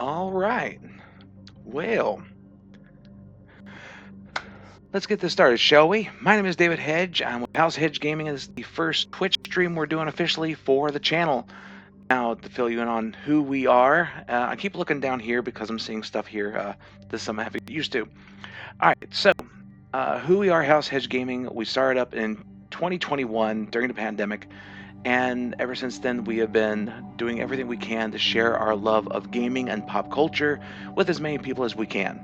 All right. Well, let's get this started, shall we? My name is David Hedge. I'm with House Hedge Gaming, and this is the first Twitch stream we're doing officially for the channel. Now, to fill you in on who we are, I keep looking down here because I'm seeing stuff here this I'm having to get used to. All right, so who we are, House Hedge Gaming. We started up in 2021 during the pandemic, and ever since then we have been doing everything we can to share our love of gaming and pop culture with as many people as we can.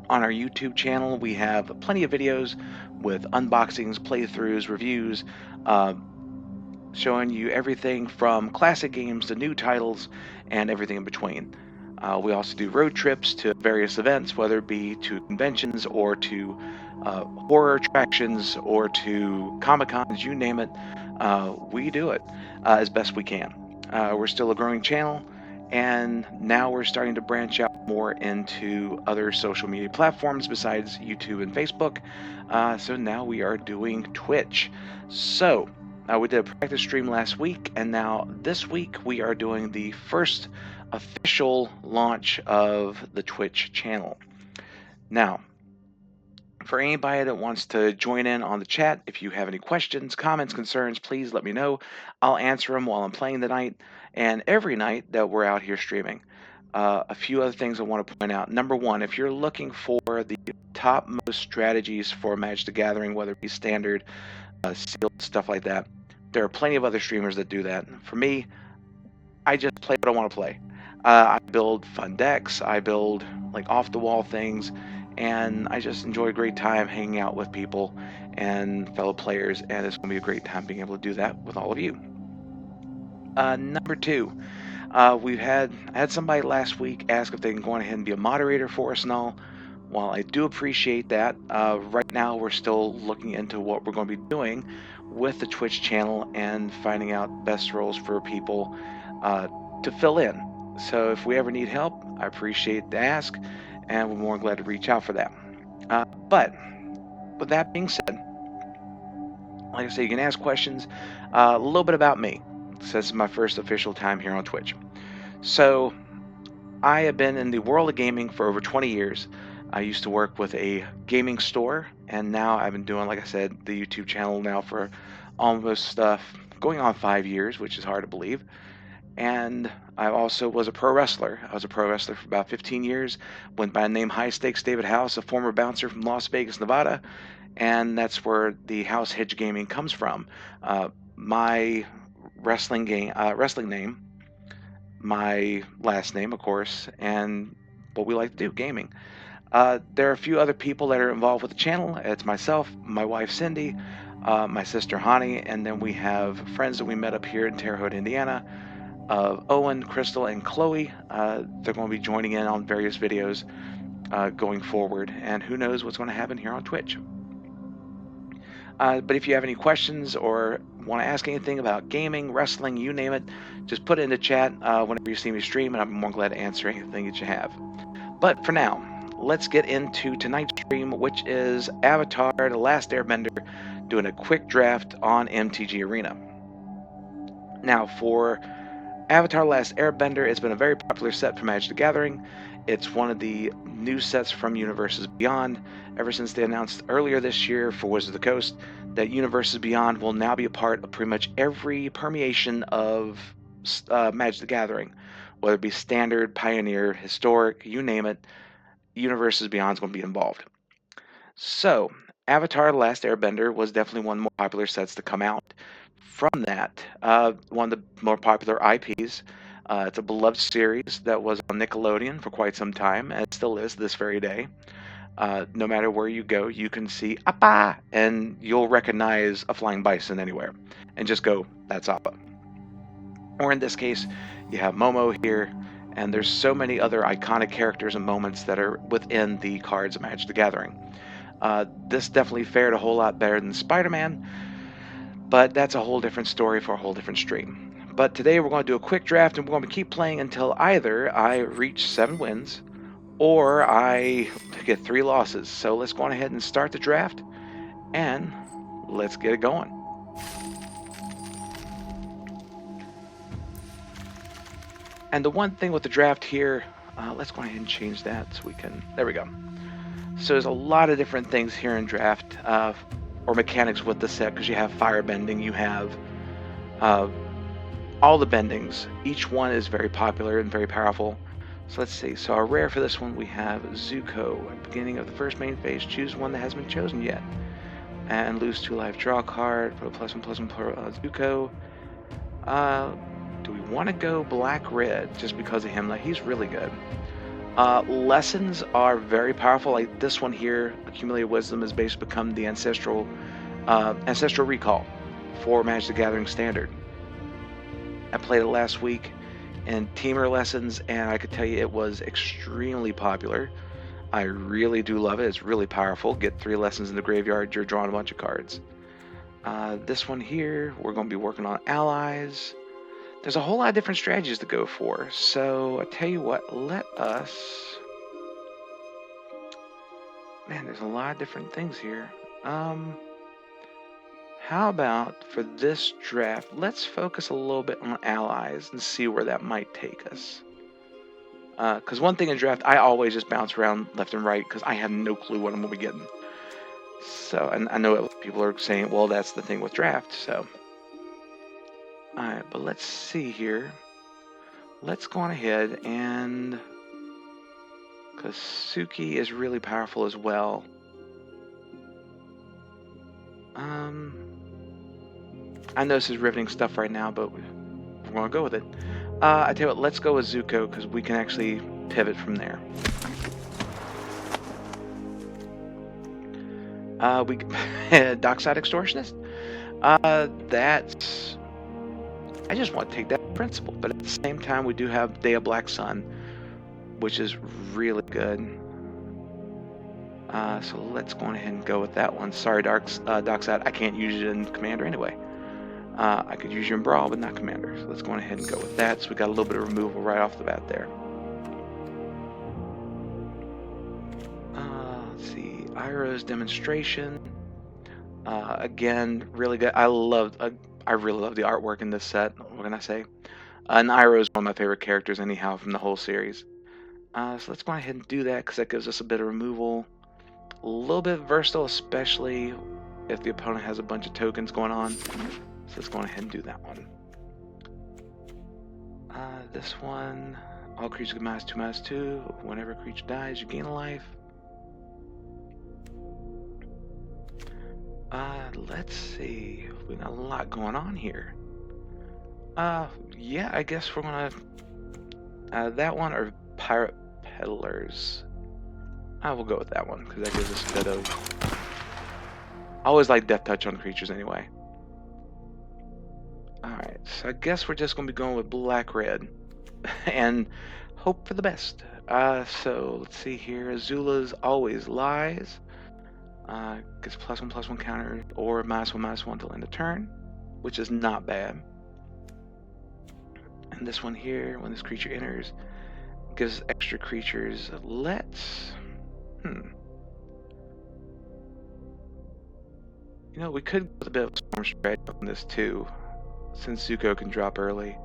On our YouTube channel, we have plenty of videos with unboxings, playthroughs, reviews, uh, showing you everything from classic games to new titles and everything in between. We also do road trips to various events, whether it be to conventions or to horror attractions or to Comic-Cons, you name it. We do it as best we can. We're still a growing channel, and now we're starting to branch out more into other social media platforms besides YouTube and Facebook. So now we are doing Twitch. So we did a practice stream last week, and now this week we are doing the first official launch of the Twitch channel. Now, for anybody that wants to join in on the chat, if you have any questions, comments, concerns, please let me know. I'll answer them while I'm playing tonight and every night that we're out here streaming. A few other things I want to point out. Number one, if you're looking for the topmost strategies for Magic the Gathering, whether it be standard, sealed, stuff like that, there are plenty of other streamers that do that. For me, I just play what I want to play. I build fun decks, I build like off-the-wall things, and I just enjoy a great time hanging out with people and fellow players, and it's going to be a great time being able to do that with all of you. Number two, I had somebody last week ask if they can go ahead and be a moderator for us and all. While I do appreciate that, right now we're still looking into what we're going to be doing with the Twitch channel and finding out best roles for people to fill in. So if we ever need help, I appreciate the ask, and we're more glad to reach out for that. But with that being said, like I say, you can ask questions. A little bit about me. So this is my first official time here on Twitch. So I have been in the world of gaming for over 20 years. I used to work with a gaming store, and now I've been doing, like I said, the YouTube channel now for almost going on 5 years, which is hard to believe. And I also was a pro wrestler. I was a pro wrestler for about 15 years. Went by the name High Stakes David House, a former bouncer from Las Vegas, Nevada. And that's where the House Hedge Gaming comes from. My wrestling name, my last name, of course, and what we like to do, gaming. There are a few other people that are involved with the channel. It's myself, my wife Cindy, my sister Hannie, and then we have friends that we met up here in Terre Haute, Indiana. Owen, Crystal, and Chloe. They're going to be joining in on various videos going forward, and who knows what's going to happen here on Twitch. But if you have any questions or want to ask anything about gaming, wrestling, you name it, just put it in the chat whenever you see me stream, and I'm more glad to answer anything that you have. But for now, let's get into tonight's stream, which is Avatar: The Last Airbender, doing a quick draft on MTG Arena. Now, for Avatar: Last Airbender, it's been a very popular set for Magic the Gathering. It's one of the new sets from Universes Beyond, ever since they announced earlier this year for Wizards of the Coast that Universes Beyond will now be a part of pretty much every permeation of Magic the Gathering, whether it be Standard, Pioneer, Historic, you name it, Universes Beyond is going to be involved. So, Avatar: The Last Airbender was definitely one of the more popular sets to come out. From that, one of the more popular IPs. It's a beloved series that was on Nickelodeon for quite some time, and it still is this very day. No matter where you go, you can see Appa, and you'll recognize a flying bison anywhere, and just go, that's Appa. Or in this case, you have Momo here, and there's so many other iconic characters and moments that are within the cards of Magic the Gathering. This definitely fared a whole lot better than Spider-Man, but that's a whole different story for a whole different stream. But today we're going to do a quick draft, and we're going to keep playing until either I reach 7 wins or I get 3 losses. So let's go on ahead and start the draft, and let's get it going. And the one thing with the draft here, let's go ahead and change that so we can, there we go. So there's a lot of different things here in draft, or mechanics with the set, because you have fire bending, you have all the bendings. Each one is very popular and very powerful. So let's see. So our rare for this one, we have Zuko. At the beginning of the first main phase, choose one that hasn't been chosen yet. And lose 2 life, draw a card, put a +1/+1 for Zuko. Do we want to go black-red just because of him? Like, he's really good. Lessons are very powerful. Like this one here, Accumulated Wisdom, has basically become the ancestral recall for Magic the Gathering Standard. I played it last week in Teamer Lessons, and I could tell you it was extremely popular. I really do love it. It's really powerful. Get 3 lessons in the graveyard, you're drawing a bunch of cards. This one here, we're going to be working on allies. There's a whole lot of different strategies to go for. So I tell you what, let us... Man, there's a lot of different things here. How about for this draft, let's focus a little bit on allies and see where that might take us. Because one thing in draft, I always just bounce around left and right because I have no clue what I'm going to be getting. So, and I know people are saying, well, that's the thing with draft, so. Alright, but let's see here. Let's go on ahead and... because Suki is really powerful as well. I know this is riveting stuff right now, but we're going to go with it. I tell you what, let's go with Zuko, because we can actually pivot from there. We Dockside Extortionist? That's... I just want to take that principle, but at the same time, we do have Day of Black Sun, which is really good. So let's go ahead and go with that one. Sorry, Dockside, I can't use it in Commander anyway. I could use you in Brawl, but not Commander. So let's go ahead and go with that. So we got a little bit of removal right off the bat there. Let's see, Iroh's Demonstration. Again, really good. I really love the artwork in this set. What can I say? And Iroh is one of my favorite characters anyhow from the whole series. So let's go ahead and do that because that gives us a bit of removal. A little bit versatile, especially if the opponent has a bunch of tokens going on. So let's go ahead and do that one. This one, all creatures get -2/2. Whenever a creature dies, you gain a life. Let's see. We got a lot going on here. Yeah, I guess we're gonna that one or Pirate Peddlers. I will go with that one because that gives us a bit of. I always like Death Touch on creatures anyway. Alright, so I guess we're just gonna be going with black-red and hope for the best. So let's see here. Azula's Always Lies. Gets +1/+1 counter or -1/-1 till end of turn, which is not bad. And this one here, when this creature enters, gives extra creatures. Let's... You know, we could go with a bit of Storm Strike on this too, since Zuko can drop early.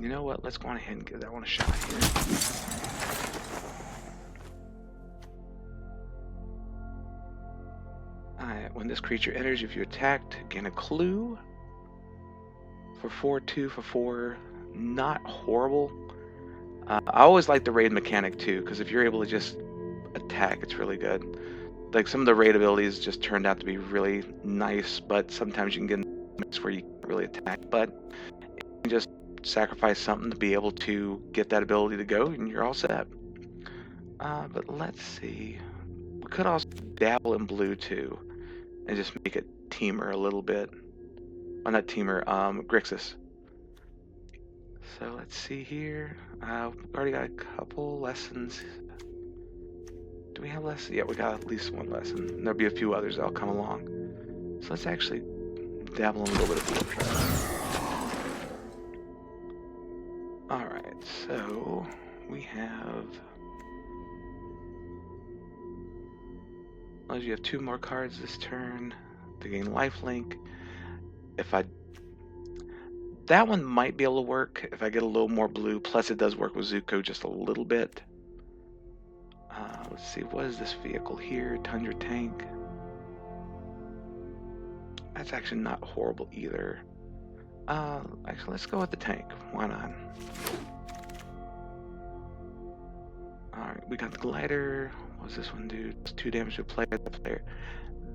You know what? Let's go on ahead and give that one a shot here. Alright, when this creature enters, if you attacked, gain a clue. For 4/2 for 4, not horrible. I always like the raid mechanic too, because if you're able to just attack, it's really good. Like some of the raid abilities just turned out to be really nice, but sometimes you can get in a mix where you can't really attack. But you can just sacrifice something to be able to get that ability to go, and you're all set. But let's see. We could also dabble in blue too, and just make it Teamer a little bit. Well, not Teamer, Grixis. So let's see here. We've already got a couple lessons. Do we have lessons? Yeah, we got at least one lesson. And there'll be a few others that'll come along. So let's actually dabble in a little bit of blue. Alright, so we have... Well, you have 2 more cards this turn to gain lifelink. If I That one might be able to work if I get a little more blue. Plus, it does work with Zuko just a little bit. Let's see, what is this vehicle here? Tundra tank. That's actually not horrible either. Actually, let's go with the tank. Why not? Alright, we got the glider. What does this one do? It's 2 damage to player.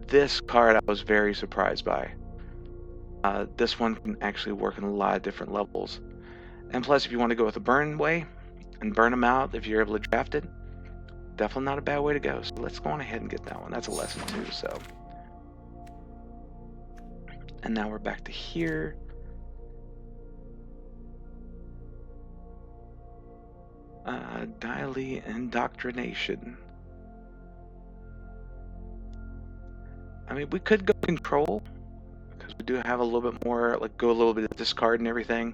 This card I was very surprised by. This one can actually work in a lot of different levels. And plus, if you want to go with the burn way and burn them out, if you're able to draft it, definitely not a bad way to go. So let's go on ahead and get that one. That's a lesson too, so. And now we're back to here. Daily Indoctrination. I mean, we could go control, because we do have a little bit more, like go a little bit of discard and everything.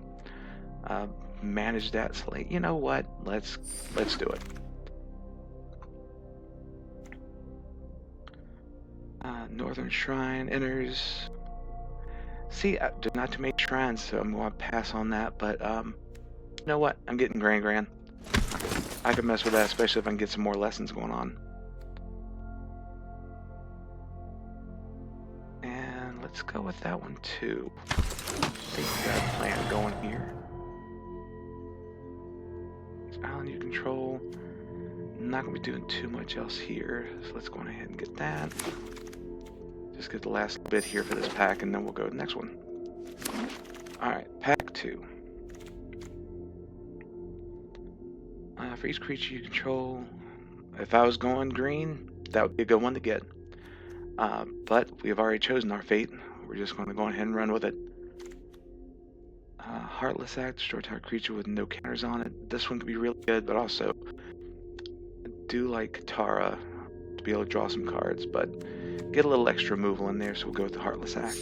Manage that slate. You know what? Let's do it. Northern Shrine enters. See, not too many shrines, so I'm going to pass on that. But you know what? I'm getting Grand. I can mess with that, especially if I can get some more lessons going on. And let's go with that one too. I think we got a plan going here. Island you control. Not going to be doing too much else here, so let's go on ahead and get that. Just get the last bit here for this pack, and then we'll go to the next one. Alright, pack 2. For each creature you control, if I was going green, that would be a good one to get. But we have already chosen our fate. We're just going to go ahead and run with it. Heartless Act, destroy target creature with no counters on it. This one could be really good, but also I do like Katara to be able to draw some cards, but get a little extra removal in there, so we'll go with the Heartless Act.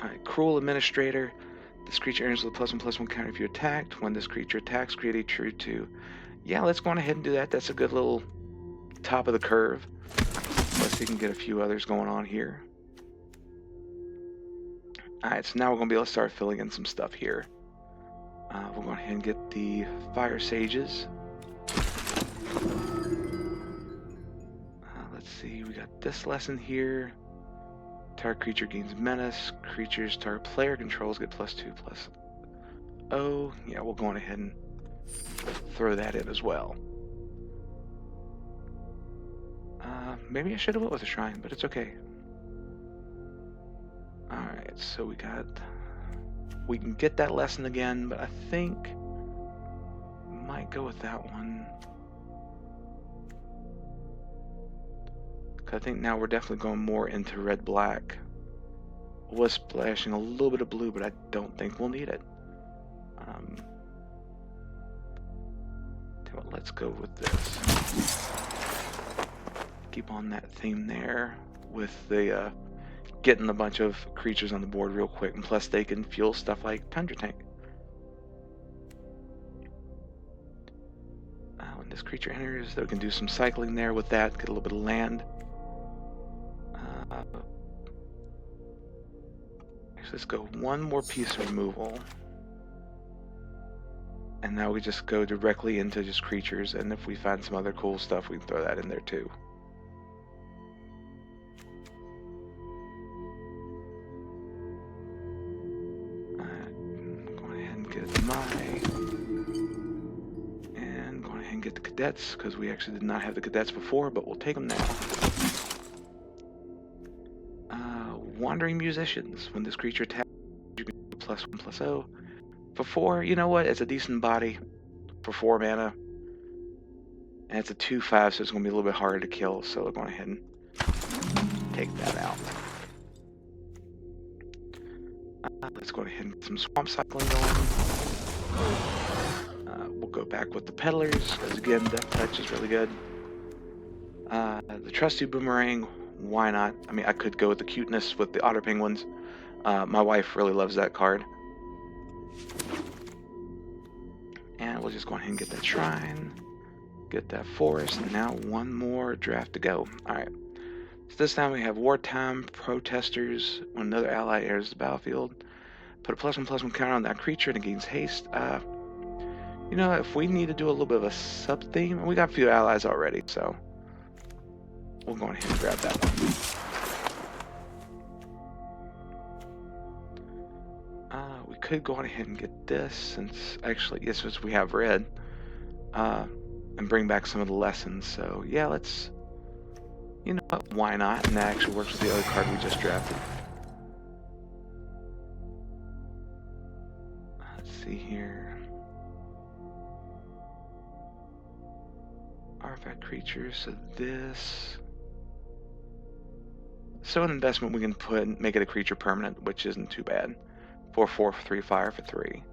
Alright, Cruel Administrator. This creature enters with a +1/+1 counter if you attacked. When this creature attacks, create a true 2. Yeah, let's go on ahead and do that. That's a good little top of the curve. Let's see if we can get a few others going on here. Alright, so now we're going to be able to start filling in some stuff here. We'll go ahead and get the Fire Sages. Let's see, we got this lesson here. Target creature gains menace. Creatures target player controls get +2/+0. Yeah, we'll go on ahead and throw that in as well. Maybe I should have went with a shrine, but it's okay. Alright, so we can get that lesson again, but I think might go with that one. I think now we're definitely going more into red-black. Was splashing a little bit of blue, but I don't think we'll need it. Let's go with this. Keep on that theme there with the getting a bunch of creatures on the board real quick, and plus they can fuel stuff like Tundra Tank. When this creature enters, they can do some cycling there with that, get a little bit of land. Actually, let's go one more piece of removal. And now we just go directly into just creatures, and if we find some other cool stuff, we can throw that in there too. Go ahead and get and go ahead and get the cadets, because we actually did not have the cadets before, but we'll take them now. Wandering Musicians. When this creature attacks, you can do +1/+0. For 4, you know what? It's a decent body for 4 mana. And it's a 2/5, so it's going to be a little bit harder to kill. So we're going ahead and take that out. Let's go ahead and get some Swamp Cycling going. We'll go back with the Peddlers, because again, Death Touch is really good. The Trusty Boomerang, why not? I mean, I could go with the Cuteness with the Otter Penguins. My wife really loves that card. And we'll just go ahead and get that Shrine, get that Forest, and now one more draft to go. Alright, So this time we have Wartime Protesters. When another ally enters the battlefield, put a +1/+1 counter on that creature and it gains haste. You know, if we need to do a little bit of a sub-theme, we got a few allies already, so we'll go ahead and grab that one. We could go on ahead and get this, since actually, yes, since we have red, and bring back some of the lessons. So yeah, let's, you know what, why not? And that actually works with the other card we just drafted. Let's see here. Artifact creatures, so this. So an investment we can put and make it a creature permanent, which isn't too bad. 4/4 for 3 fire for 3.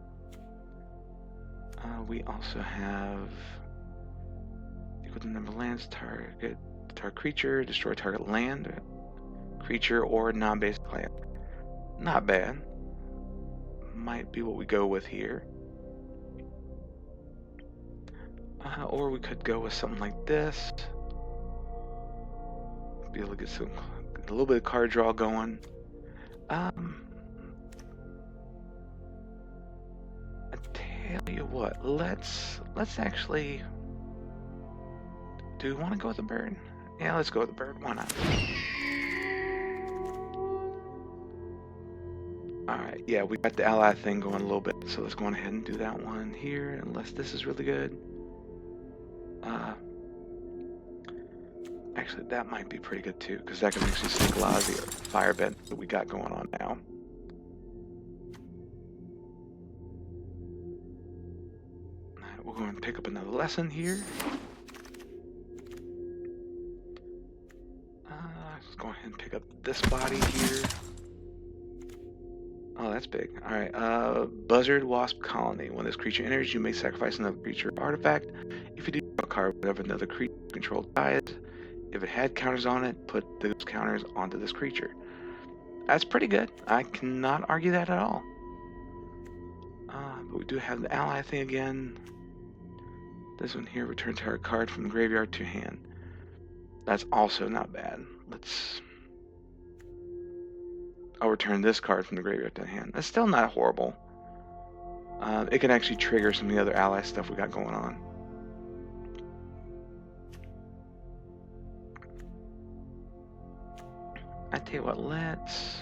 We also have equal to the number of lands, target creature, destroy target land, creature, or non-basic land. Not bad. Might be what we go with here. Or we could go with something like this. Be able to get a little bit of card draw going. I tell you what, let's actually. Do we want to go with the bird? Yeah, let's go with the bird. Why not? Alright, yeah, we got the ally thing going a little bit, so let's go on ahead and do that one here, unless this is really good. Actually, that might be pretty good too, because that can actually sink a lot of the fire bend that we got going on now. Alright, we're going to pick up another lesson here. Let's go ahead and pick up this body here. Oh, that's big. Alright, Buzzard Wasp Colony. When this creature enters, you may sacrifice another creature or artifact. If you do, draw a card whenever another creature controlled dies. If it had counters on it, put those counters onto this creature. That's pretty good. I cannot argue that at all. But we do have the ally thing again. This one here, return target card from the graveyard to hand. That's also not bad. I'll return this card from the graveyard to hand. That's still not horrible. It can actually trigger some of the other ally stuff we got going on. I tell you what, let's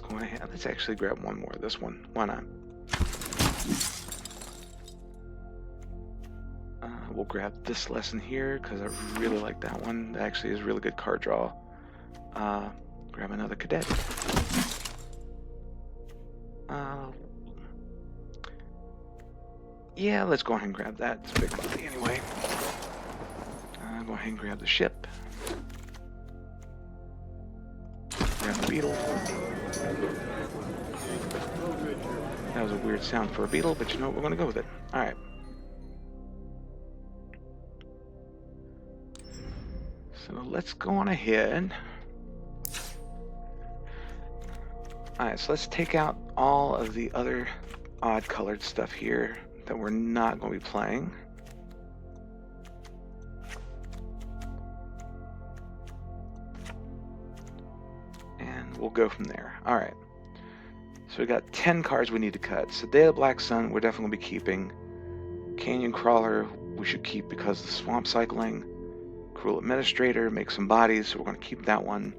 go ahead. Let's actually grab one more of this one. Why not? We'll grab this lesson here because I really like that one. That actually is a really good card draw. Grab another cadet. Yeah, let's go ahead and grab that. It's a big body anyway. Go ahead and grab the ship. Grab the beetle. That was a weird sound for a beetle, but you know what? We're going to go with it. Alright. So let's go on ahead. Alright, so let's take out all of the other odd colored stuff here that we're not going to be playing. And we'll go from there. Alright. So we got 10 cards we need to cut. So Day of the Black Sun, we're definitely going to be keeping. Canyon Crawler, we should keep because of the swamp cycling. Cruel Administrator, make some bodies, so we're going to keep that one.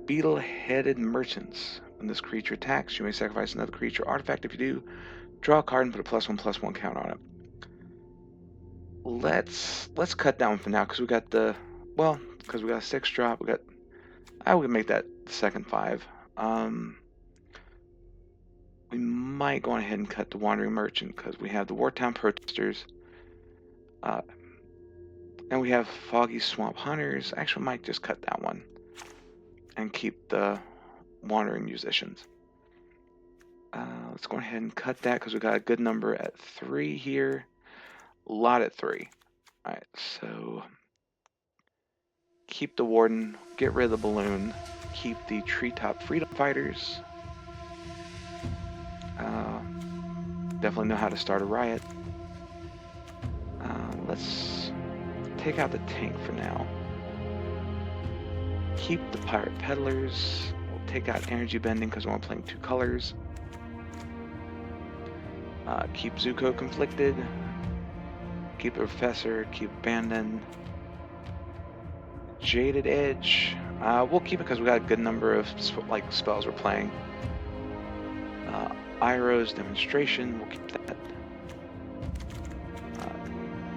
Beetle-Headed Merchants. When this creature attacks, you may sacrifice another creature or artifact. If you do, draw a card and put a +1/+1 counter on it. Let's cut that one for now because we got the, well, because we got a 6 drop. I would make that the second 5. We might go ahead and cut the Wandering Merchant because we have the Wartime Protesters. And we have Foggy Swamp Hunters. Actually, might just cut that one and keep the Wandering Musicians. Let's go ahead and cut that because we got a good number at 3 here. A lot at 3. Alright, so keep the Warden, get rid of the Balloon, keep the Treetop Freedom Fighters. Definitely know how to start a riot. Let's take out the tank for now. Keep the pirate peddlers. We'll take out energy bending because we're only playing 2 colors. Keep Zuko conflicted. Keep the professor. Keep abandon. Jaded edge. We'll keep it because we got a good number of spells we're playing. Iroh's demonstration. We'll keep that.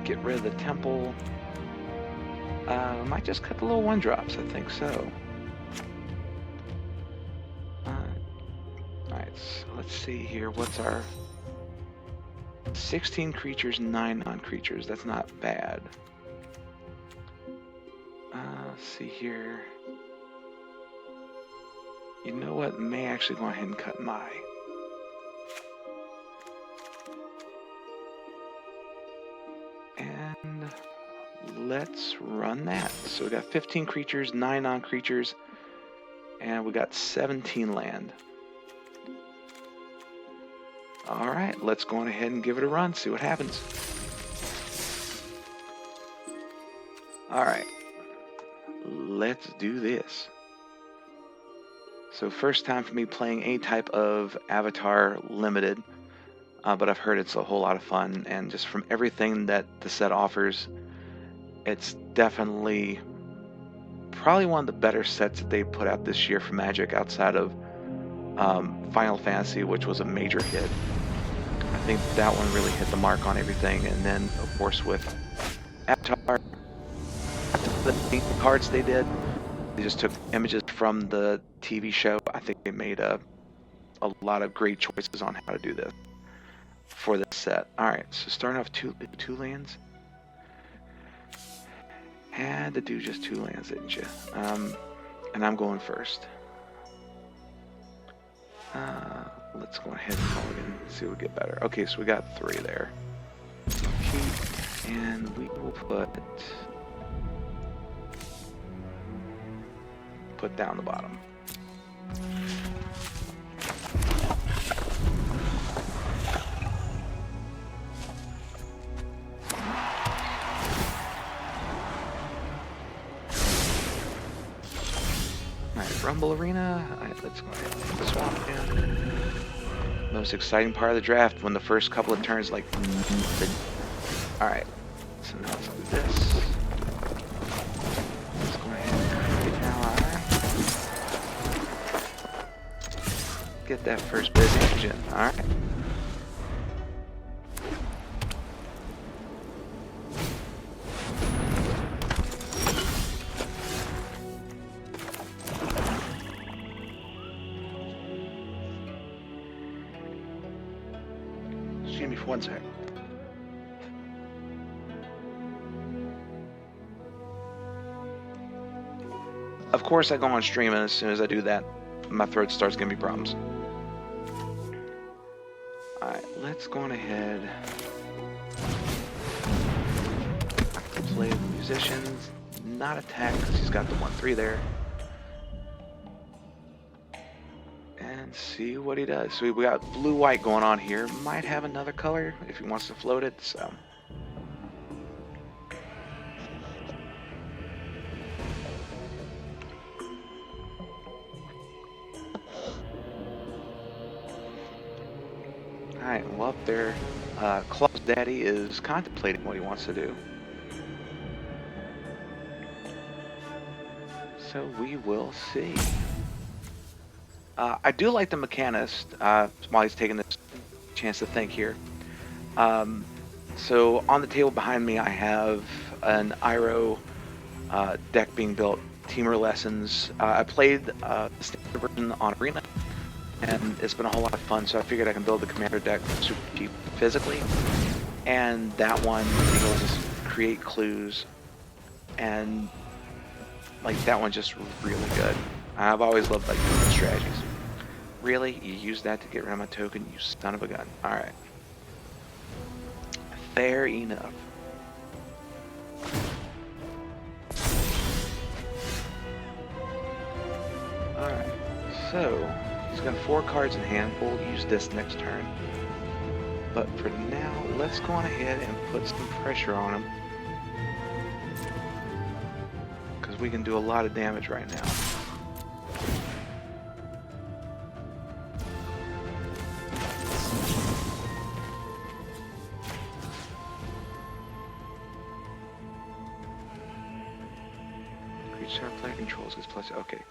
Get rid of the temple. Might just cut the little 1-drops. I think so. Alright, so let's see here. What's our 16 creatures, 9 non-creatures. That's not bad. Let's see here. You know what? May actually go ahead and cut my. And let's run that. So we got 15 creatures, 9 non-creatures, and we got 17 land. Alright, let's go on ahead and give it a run, see what happens. Alright, let's do this. So first time for me playing any type of Avatar Limited, but I've heard it's a whole lot of fun, and just from everything that the set offers, it's definitely probably one of the better sets that they put out this year for Magic outside of Final Fantasy, which was a major hit. I think that one really hit the mark on everything, and then of course with Avatar, the cards they did, they just took images from the TV show. I think they made a lot of great choices on how to do this for this set. Alright, so starting off two lands. Had to do just 2 lands, didn't you? And I'm going first. Let's go ahead and mulligan, see what we get better. Okay, so we got 3 there. Keep, and we will put down the bottom. Alright, Rumble Arena. Alright, let's go ahead and put the swamp in. Most exciting part of the draft when the first couple of turns, like, alright, so now let's do this. Let's go ahead and get now. Get that first bit of damage in. Alright. Excuse me for 1 sec. Of course I go on stream, and as soon as I do that, my throat starts giving me problems. Alright, let's go on ahead. Play the musicians. Not attack because he's got the 1/3 there. And see what he does. So we got blue-white going on here. Might have another color if he wants to float it, so. Alright, well up there, Claw's daddy is contemplating what he wants to do. So we will see. I do like the Mechanist, while he's taking this chance to think here. So on the table behind me I have an Iroh deck being built, Teamer Lessons. I played the standard version on Arena, and it's been a whole lot of fun, so I figured I can build the Commander deck super cheap physically. And that one, you'll just create clues, and like that one's just really good. I've always loved like doing strategies. Really? You use that to get rid of my token, you son of a gun. Alright. Fair enough. Alright, so He's got 4 cards in hand. We'll use this next turn. But for now, let's go on ahead and put some pressure on him. Because we can do a lot of damage right now. Creature our player controls gets plus. Okay.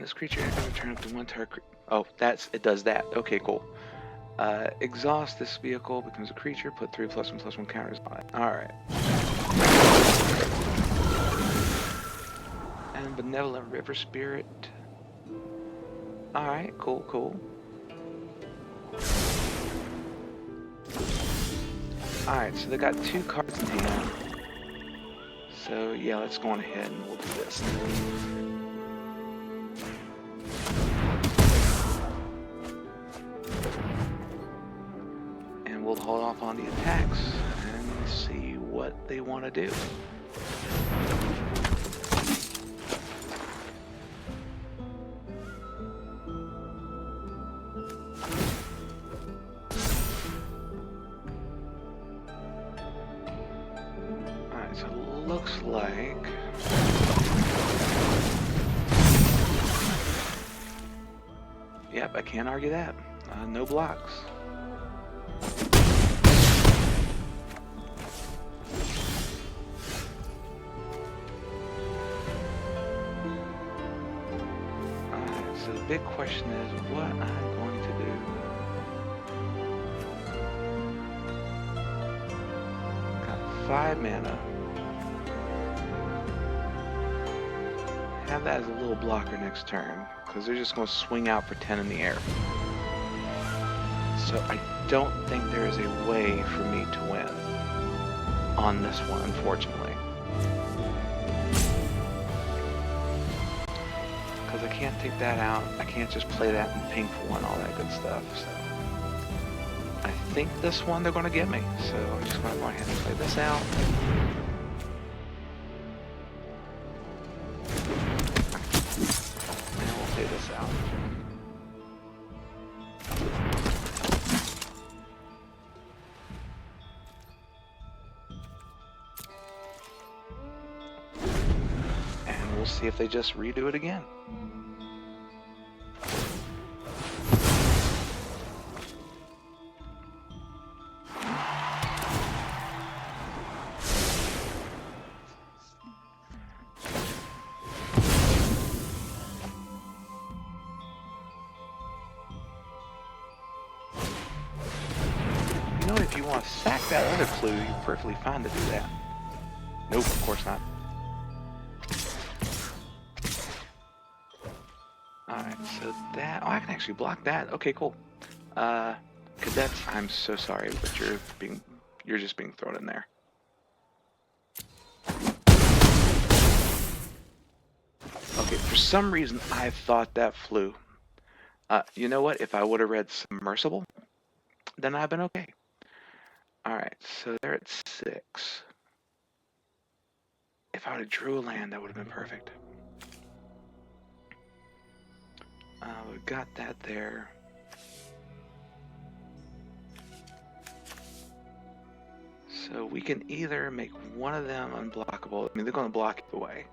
This creature enters a turn up to 1 target. Oh, it does that. Okay, cool. Exhaust this vehicle, becomes a creature, put 3+1/+1 counters on it. Alright. And Benevolent River Spirit. Alright, cool, cool. Alright, so they got 2 cards in hand. So, yeah, let's go on ahead and we'll do this. We'll hold off on the attacks and see what they want to do. Alright, so it looks like... Yep, I can't argue that. No blocks. So the big question is what I'm going to do. Got 5 mana. Have that as a little blocker next turn, because they're just going to swing out for 10 in the air. So I don't think there is a way for me to win on this one, unfortunately. Because I can't take that out. I can't just play that in pink for 1, all that good stuff. So I think this one they're going to get me. So I'm just going to go ahead and play this out. And we'll play this out. And we'll see if they just redo it again. You know, if you want to sack that other clue, you're perfectly fine to do that. Nope, of course not. Alright, so that... Oh, I can actually block that. Okay, cool. Cadets, I'm so sorry, but you're just being thrown in there. Okay, for some reason, I thought that flew. You know what? If I would have read Submersible, then I've been okay. Alright, so they're at 6. If I would have drew a land, that would have been perfect. We've got that there. So we can either make one of them unblockable. I mean, they're going to block either way.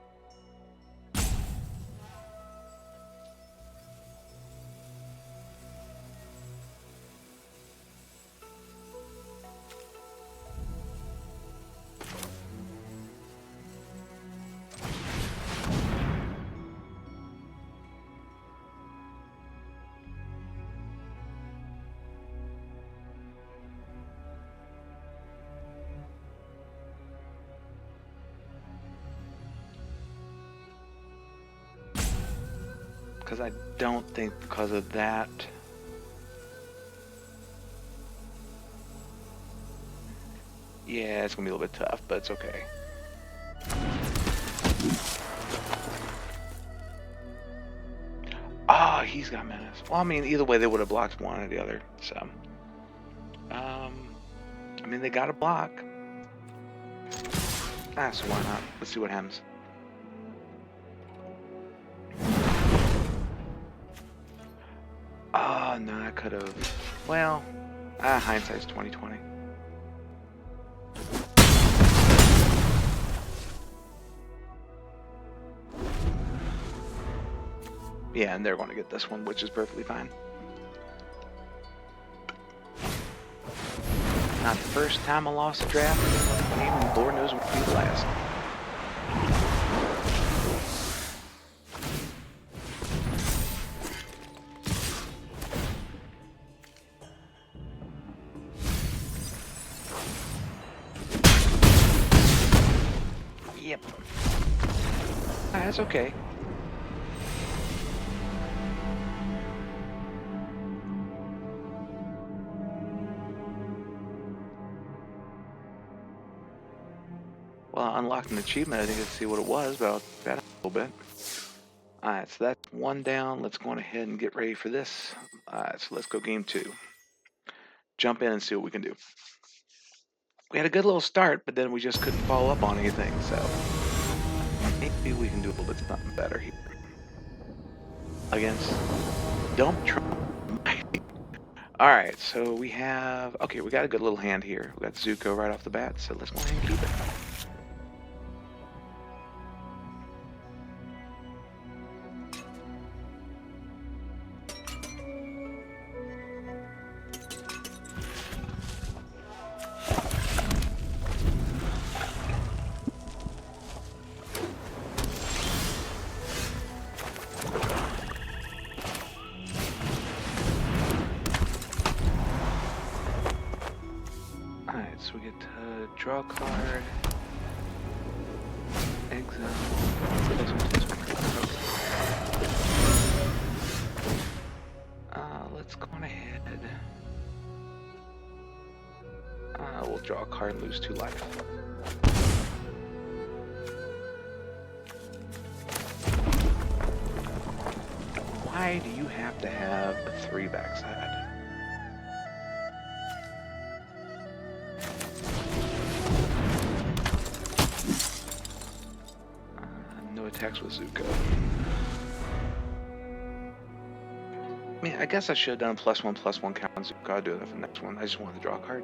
Because I don't think because of that. Yeah, it's going to be a little bit tough, but it's okay. he's got menace. Well, I mean, either way, they would have blocked one or the other. So, I mean, they got a block. So why not? Let's see what happens. Oh, no, I could have. Well, hindsight's 20/20. Yeah, and they're going to get this one, which is perfectly fine. Not the first time I lost a draft, and Lord knows what will be the last. Yep. That's okay. Well, I unlocked an achievement. I think I'd see what it was, but I'll bet a little bit. Alright, so that's one down. Let's go on ahead and get ready for this. Alright, so let's go game 2. Jump in and see what we can do. We had a good little start, but then we just couldn't follow up on anything, so maybe we can do a little bit something better here. Against Dump Trump. Alright, so we have... Okay, we got a good little hand here. We got Zuko right off the bat, so let's go ahead and keep it. So we get to draw a card, exile. Let's go on ahead. We'll draw a card and lose 2 life. Why do you have to have a 3 backside? Attacks with Zuko. I mean, I guess I should have done a +1/+1 count on Zuko. I'll do that for the next one. I just wanted to draw a card.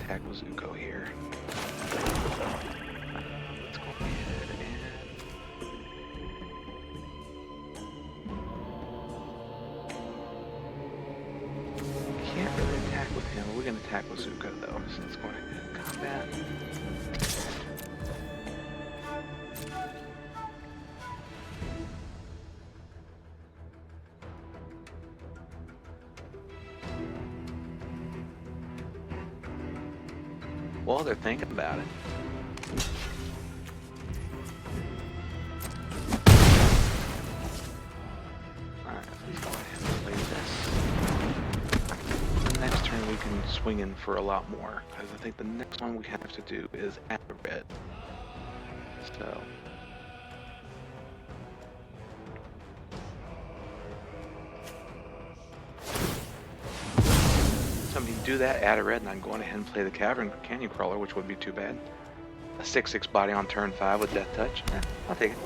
Attack with Zuko here. Let's go ahead and... Can't really attack with him. We're going to attack with Zuko though, so let's go ahead and combat. Well, they're thinking about it. Alright, let's go ahead and play this. The next turn we can swing in for a lot more, because I think the next one we have to do is add a red. So... somebody do that, add a red, and I'm going ahead and play the Cavern Canyon Crawler, which wouldn't be too bad. A 6/6 body on turn 5 with Death Touch. I'll take it.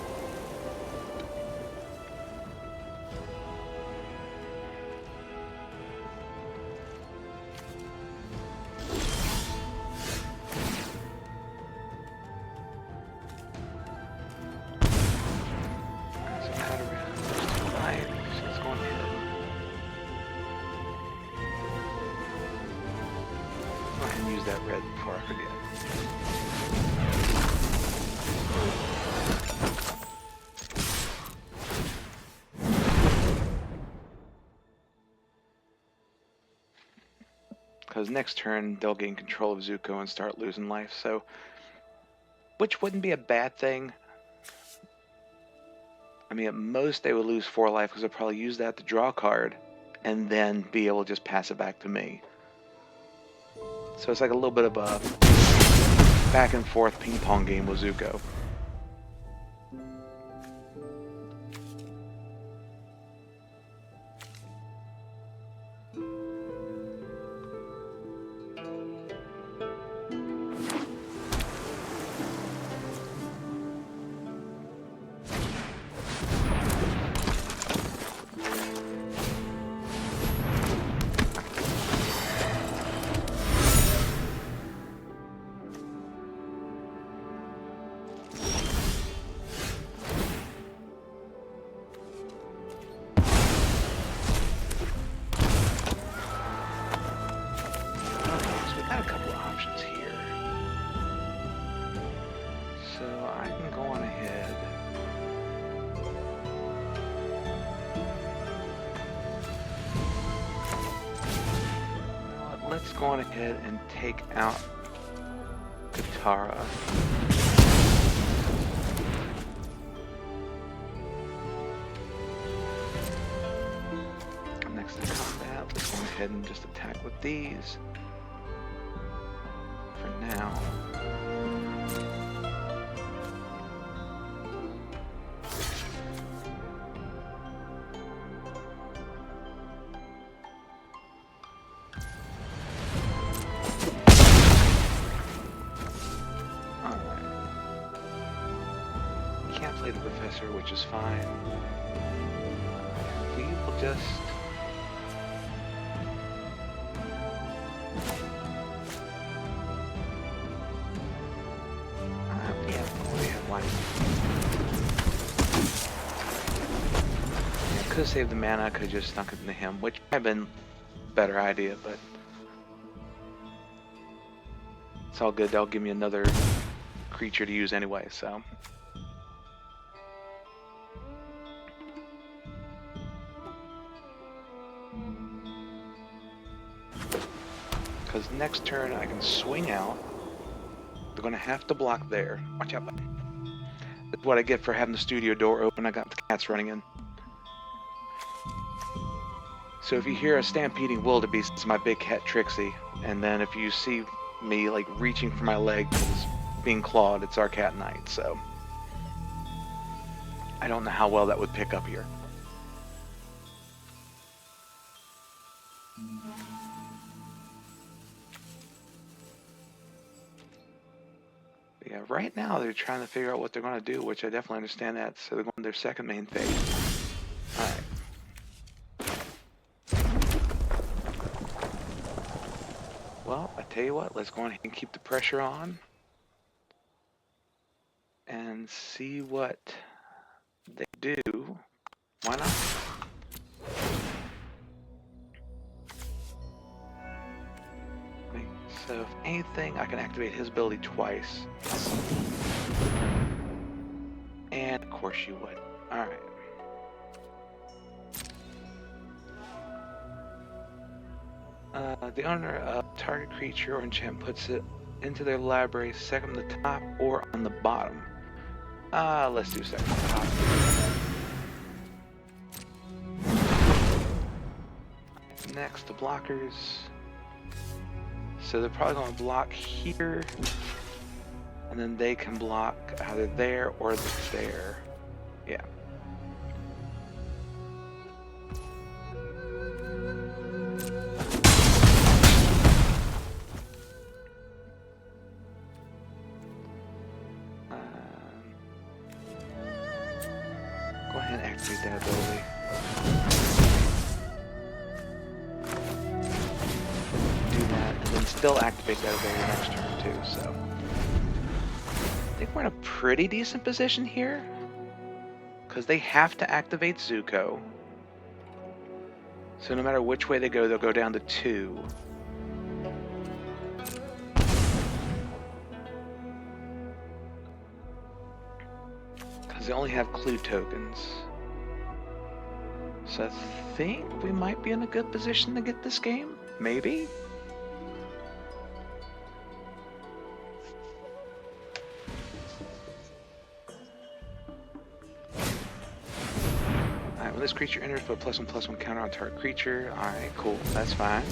Use that red before I forget. because next turn they'll gain control of Zuko and start losing life, so which wouldn't be a bad thing. I mean, at most they would lose 4 life because they'll probably use that to draw a card and then be able to just pass it back to me. So it's like a little bit of a back and forth ping pong game with Zuko. Let's go on ahead and take out Katara. Next to combat, let's go ahead and just attack with these for now. Play the professor, which is fine. We will just yeah, we have one. Yeah, could have saved the mana, could have just snuck it into him, which might have been a better idea, but it's all good. They'll give me another creature to use anyway, so. Because next turn I can swing out. They're going to have to block there. Watch out. That's what I get for having the studio door open. I got the cats running in. So if you hear a stampeding wildebeest, it's my big cat Trixie. And then if you see me like reaching for my leg because being clawed, it's our cat Knight. So I don't know how well that would pick up here. Yeah, right now they're trying to figure out what they're going to do, which I definitely understand that. So they're going to their second main phase. Alright. Well, I tell you what, let's go ahead and keep the pressure on. And see what they do. Why not? So if anything, I can activate his ability twice. And of course you would. Alright. The owner of target creature or enchantment puts it into their library, second from the top or on the bottom. Let's do second from the top. Next, the blockers. So they're probably going to block here, and then they can block either there or there. Yeah. Go ahead and activate that ability. Still activate that ability next turn too, so I think we're in a pretty decent position here because they have to activate Zuko, so no matter which way they go, they'll go down to 2. Because they only have clue tokens, so I think we might be in a good position to get this game, maybe. when this creature enters, put +1/+1 counter on target creature. Alright, cool. That's fine.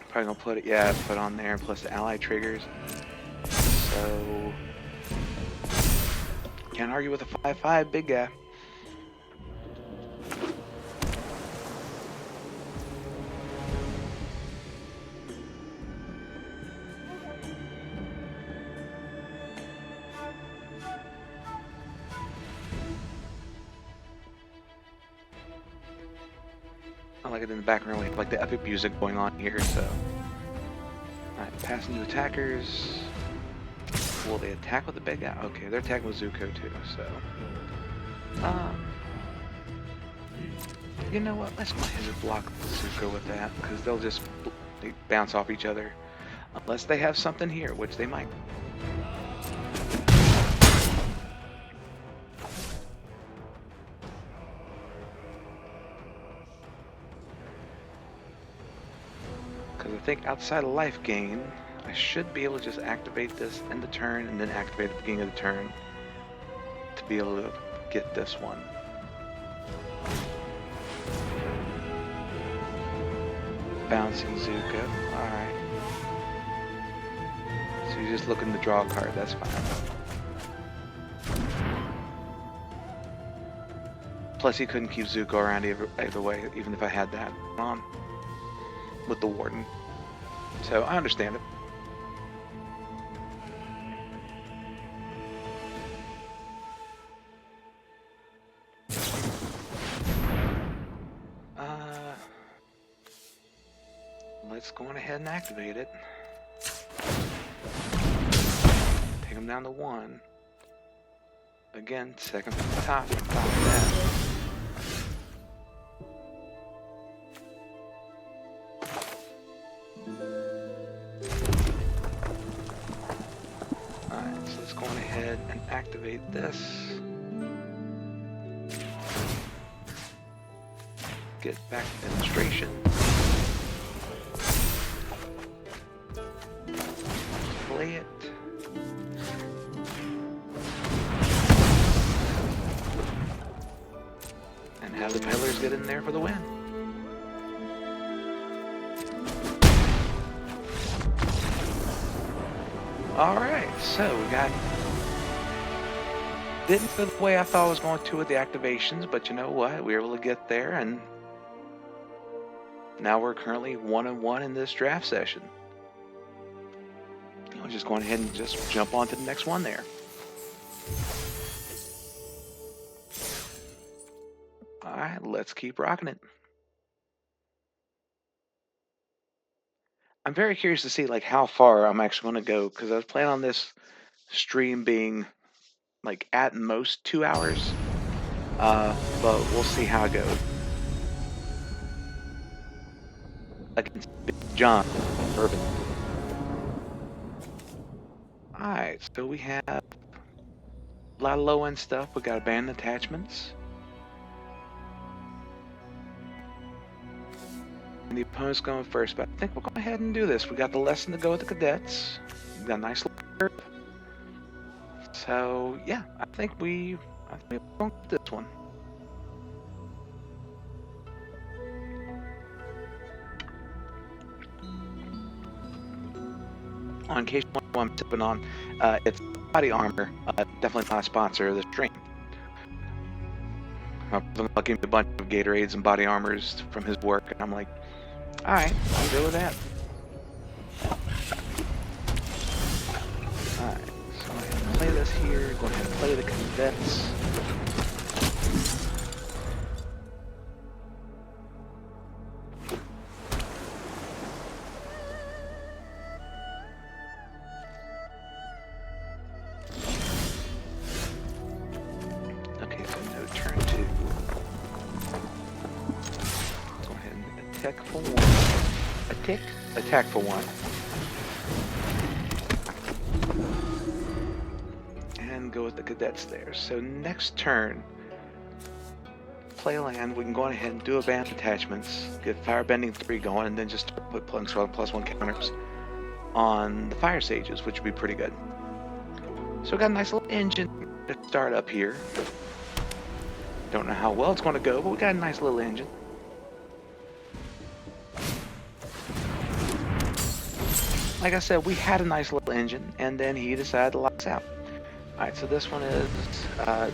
Probably gonna put it, yeah, put on there, plus the ally triggers. So, can't argue with a 5/5 big guy. I like it in the background, we have like the epic music going on here, so. Alright, passing to attackers. Will they attack with the big guy? Okay, they're attacking with Zuko too, so. You know what? Let's go ahead and block Zuko with that, because they bounce off each other. Unless they have something here, which they might. Because I think outside of life gain, I should be able to just activate this in the turn and then activate at the beginning of the turn to be able to get this one. Bouncing Zuko, alright. So you're just looking to draw a card, that's fine. Plus he couldn't keep Zuko around either way, even if I had that on with the Warden. So I understand it. Let's go on ahead and activate it. Take him down to 1. Again, second from the top, on top of that. Alright, so let's go on ahead and activate this. Get back to demonstration. Play it. And have the pillars get in there for the win. Alright, so we got... Didn't go the way I thought I was going to with the activations, but you know what? We were able to get there, and now we're currently 1-1 in this draft session. I'll just go ahead and just jump on to the next one there. Alright, let's keep rocking it. I'm very curious to see like how far I'm actually going to go, because I was planning on this stream being like at most 2 hours, but we'll see how it goes. Against Big John Urban. Alright, so we have a lot of low-end stuff. We got abandoned attachments. And the opponent's going first, but I think we'll go ahead and do this. We got the lesson to go with the cadets. We got a nice little curve. So yeah, I think we're going to this one. In case you wonder what I'm tipping on, it's body armor. Definitely not a sponsor of the stream. My brother gave me a bunch of Gatorades and body armors from his work, and I'm like, alright, I'll go with that. Alright, so go ahead and play this here. Go ahead and play the cadets. Okay, so no turn 2. Go ahead and attack for 1. Attack for 1. And go with the cadets there. So next turn, play land. We can go on ahead and do abandoned attachments, get firebending 3 going, and then just put +1/+1 counters on the fire sages, which would be pretty good. So we got a nice little engine to start up here. Don't know how well it's going to go, but we got a nice little engine. Like I said, we had a nice little engine, and then he decided to lock us out. Alright, so this one is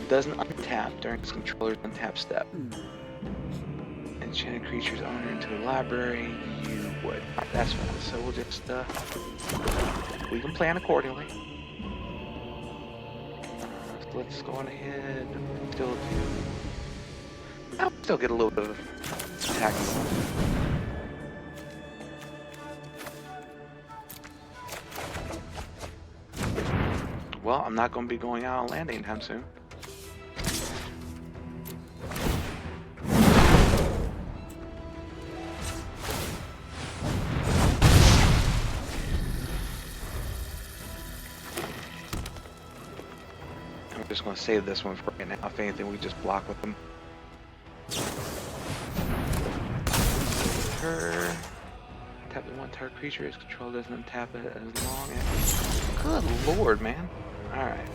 doesn't untap during its controller's untap step. Enchanted creatures owner into the library, you would. Right, that's fine. So we'll just we can plan accordingly. Let's go on ahead. Still get a little bit of attack. Well, I'm not going to be going out on land anytime soon. I'm just going to save this one for right now. If anything, we just block with them. Her. Tap the one target creature. Its control doesn't untap it as long as. Good lord, man. Alright.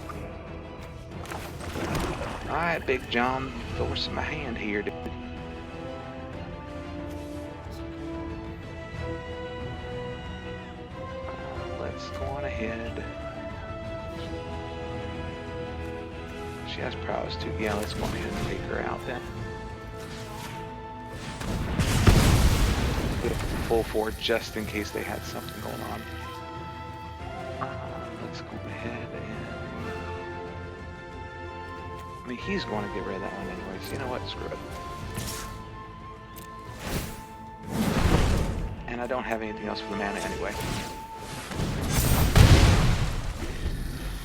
Alright, Big John. Forcing my hand here, dude. Let's go on ahead. She has prowess too. Yeah, let's go ahead and take her out then. Full forward just in case they had something going on. Let's go ahead and... I mean, he's going to get rid of that one anyways. You know what? Screw it. And I don't have anything else for the mana anyway.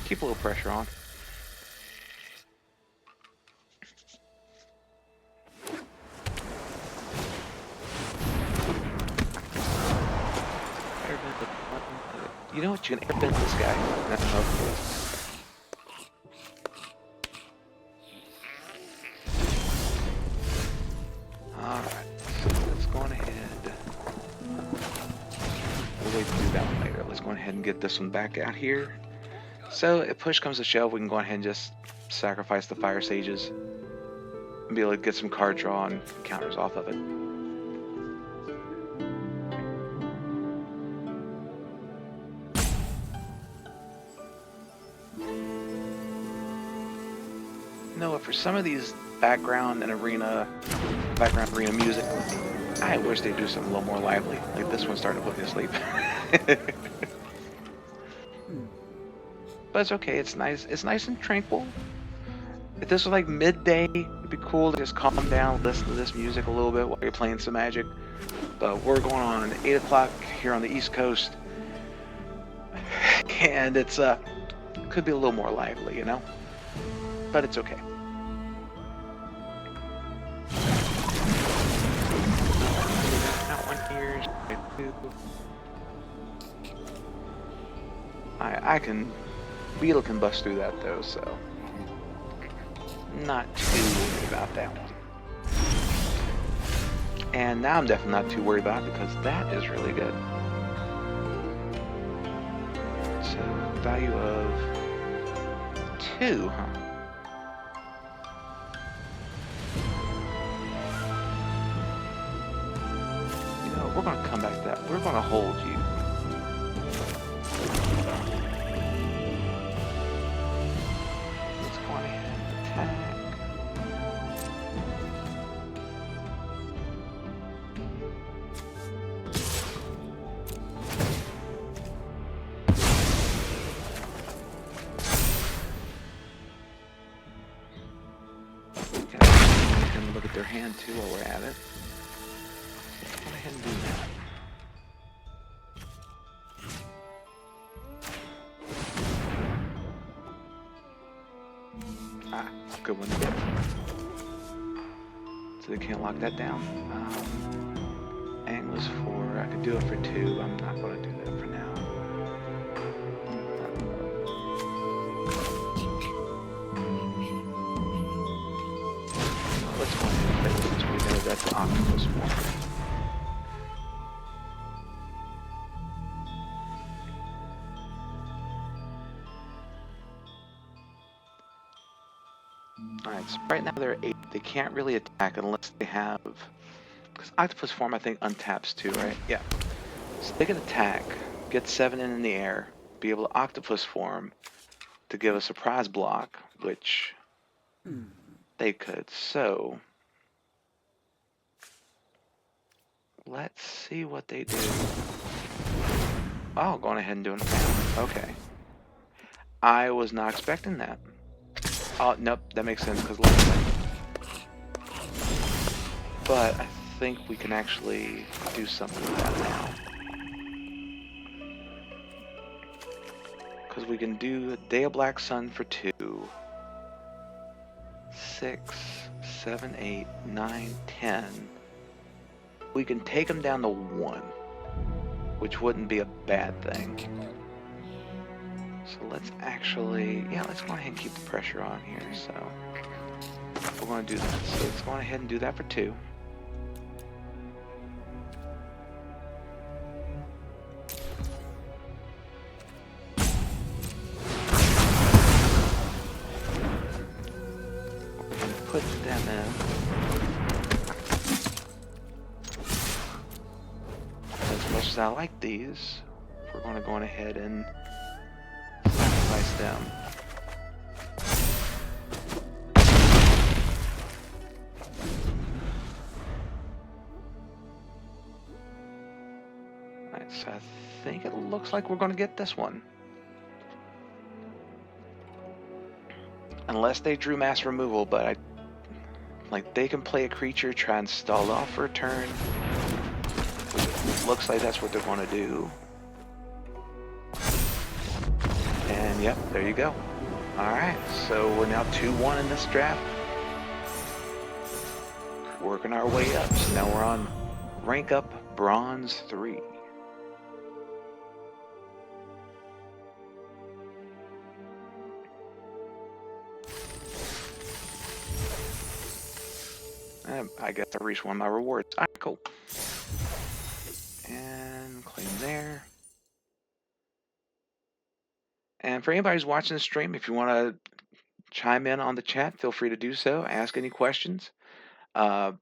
Keep a little pressure on. You know what? You can airbend this guy. Alright, so let's go on ahead. We'll wait to do that one later. Let's go ahead and get this one back out here. So if push comes to shove, we can go ahead and just sacrifice the Fire Sages and be able to get some card draw and counters off of it. You know what, for some of these background arena music, I wish they'd do something a little more lively. Like this one's starting to put me to sleep. But it's okay, it's nice and tranquil. If this was like midday, it'd be cool to just calm down, listen to this music a little bit while you're playing some Magic. But we're going on at 8 o'clock here on the East Coast. And it's could be a little more lively, you know? But it's okay. That one here. Beetle can bust through that though, so not too worried about that one. And now I'm definitely not too worried about it because that is really good. So value of 2, huh? We're going to come back to that. We're going to hold you. Let's go ahead and attack. Okay, we can look at their hand too while we're at it. Go ahead and do that. Ah, good one to get. So they can't lock that down. Angles for, I could do it for 2. I'm not going to do that for now. Let's go ahead and play this. We know that's the octopus one. Alright, so right now they're 8 they can't really attack unless they have... Because Octopus Form, I think, untaps too, right? Yeah. So they can attack, get 7 in the air, be able to Octopus Form to give a surprise block, which they could. So let's see what they do. Oh, going ahead and doing it. Okay. I was not expecting that. Oh, nope, that makes sense because but I think we can actually do something with that now. Because we can do Day of Black Sun for 2. 6, 7, 8, 9, 10. We can take them down to 1, which wouldn't be a bad thing. So let's actually, yeah, let's go ahead and keep the pressure on here. So we're going to do that. So let's go ahead and do that for 2. We're going to put them in. As much as I like these, we're going to go on ahead and sacrifice them. Alright, so I think it looks like we're going to get this one. Unless they drew mass removal, but they can play a creature, try and stall off for a turn. Looks like that's what they're going to do. And yep, there you go. Alright, so we're now 2-1 in this draft. Working our way up. So now we're on rank up bronze 3. I guess I reached one of my rewards. Alright, cool. And claim there. And for anybody who's watching the stream, if you want to chime in on the chat, feel free to do so. Ask any questions. In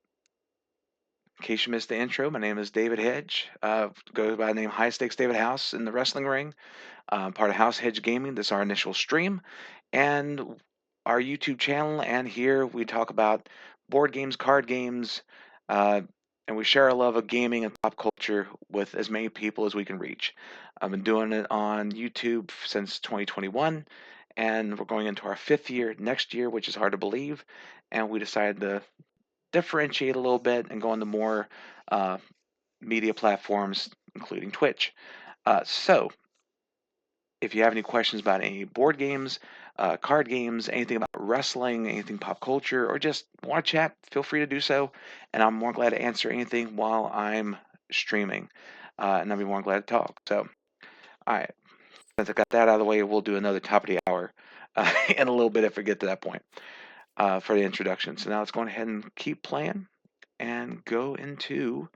case you missed the intro, my name is David Hedge. Go by the name High Stakes David House in the wrestling ring. Part of House Hedge Gaming. This is our initial stream. And our YouTube channel. And here we talk about board games, card games, and we share our love of gaming and pop culture with as many people as we can reach. I've been doing it on YouTube since 2021, and we're going into our 5th year next year, which is hard to believe. And we decided to differentiate a little bit and go into more media platforms, including Twitch. So if you have any questions about any board games, card games, anything about wrestling, anything pop culture, or just want to chat, feel free to do so. And I'm more glad to answer anything while I'm streaming. And I'll be more glad to talk. So, all right. Since I got that out of the way, we'll do another top of the hour in a little bit if we get to that point for the introduction. So now let's go ahead and keep playing and go into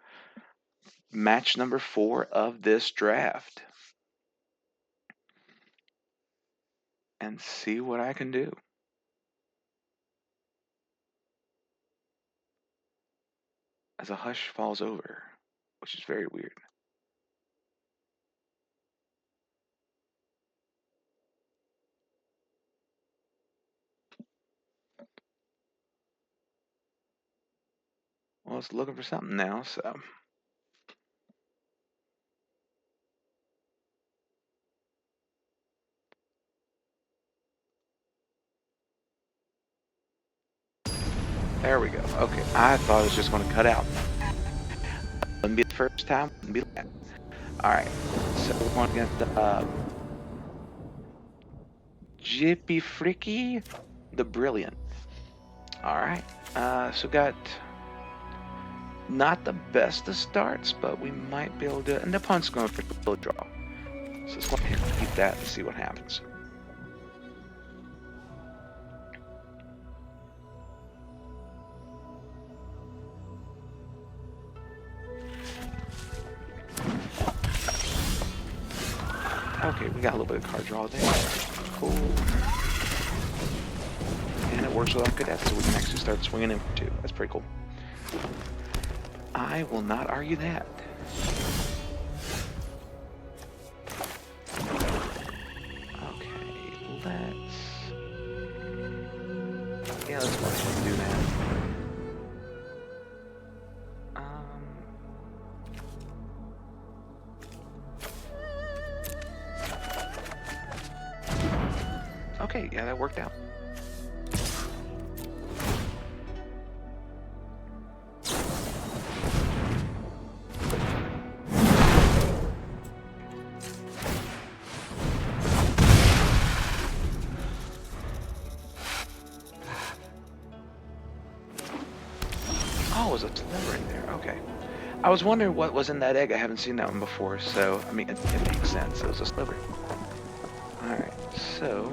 match number 4 of this draft. And see what I can do. As a hush falls over, which is very weird. Well, it's looking for something now, so. There we go. Okay, I thought it was just going to cut out. Wouldn't be the first time, wouldn't be the last. Alright, so we're going against Jippy Fricky the Brilliant. Alright, so got not the best of starts, but we might be able to, and the punt's going for a draw. So let's go ahead and keep that and see what happens. Okay, we got a little bit of card draw there. Cool. And it works without cadets, so we can actually start swinging in for 2. That's pretty cool. I will not argue that. Yeah, let's go ahead and do that. Okay, yeah, that worked out. Oh, it was a delivery there. Okay. I was wondering what was in that egg. I haven't seen that one before, so, I mean, it makes sense. It was a sliver. Alright, so...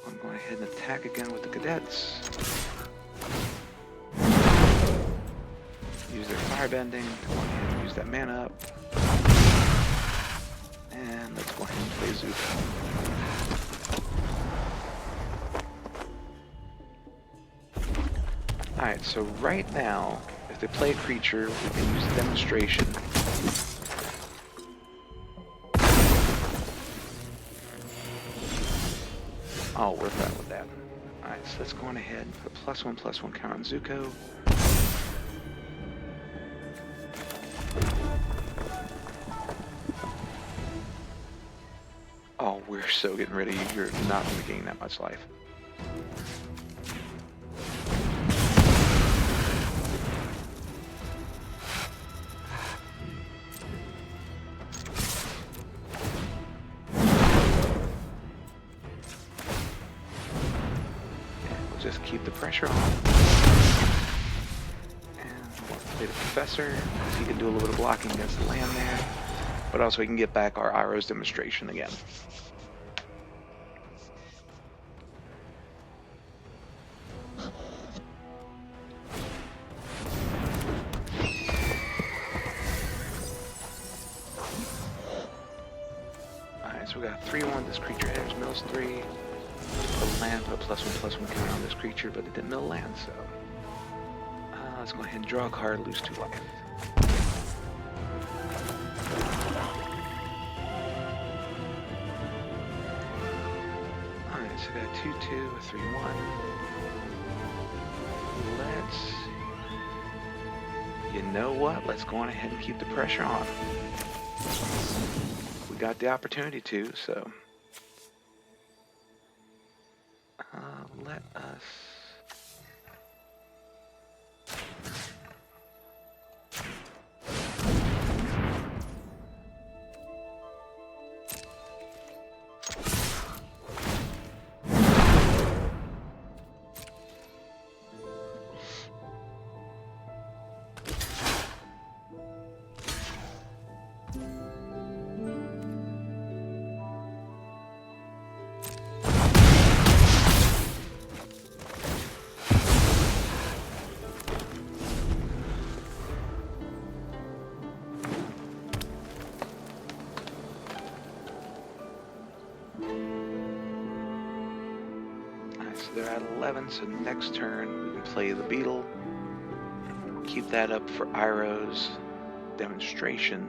I'm going ahead and attack again with the cadets. Use their firebending. Go ahead and use that mana up. And let's go ahead and play Zuko. Alright, so right now, if they play a creature, we can use demonstration. Oh, we're fine with that. Alright, so let's go on ahead and put a +1/+1 counter on Zuko. Oh, we're so getting rid of you. You're not going to gain that much life. Just keep the pressure on. And play the Professor, so he can do a little bit of blocking against the land there. But also we can get back our Iroh's demonstration again. Alright, so we got 3/1, this creature Hedge, mills 3. The land, put a +1/+1 counter on this creature, but it didn't mill land, so let's go ahead and draw a card, lose 2 life. Alright, so we got 2/2, a 3/1. You know what? Let's go on ahead and keep the pressure on. We got the opportunity to, so. Let us... They're at 11, so next turn we can play the Beetle. Keep that up for Iroh's demonstration.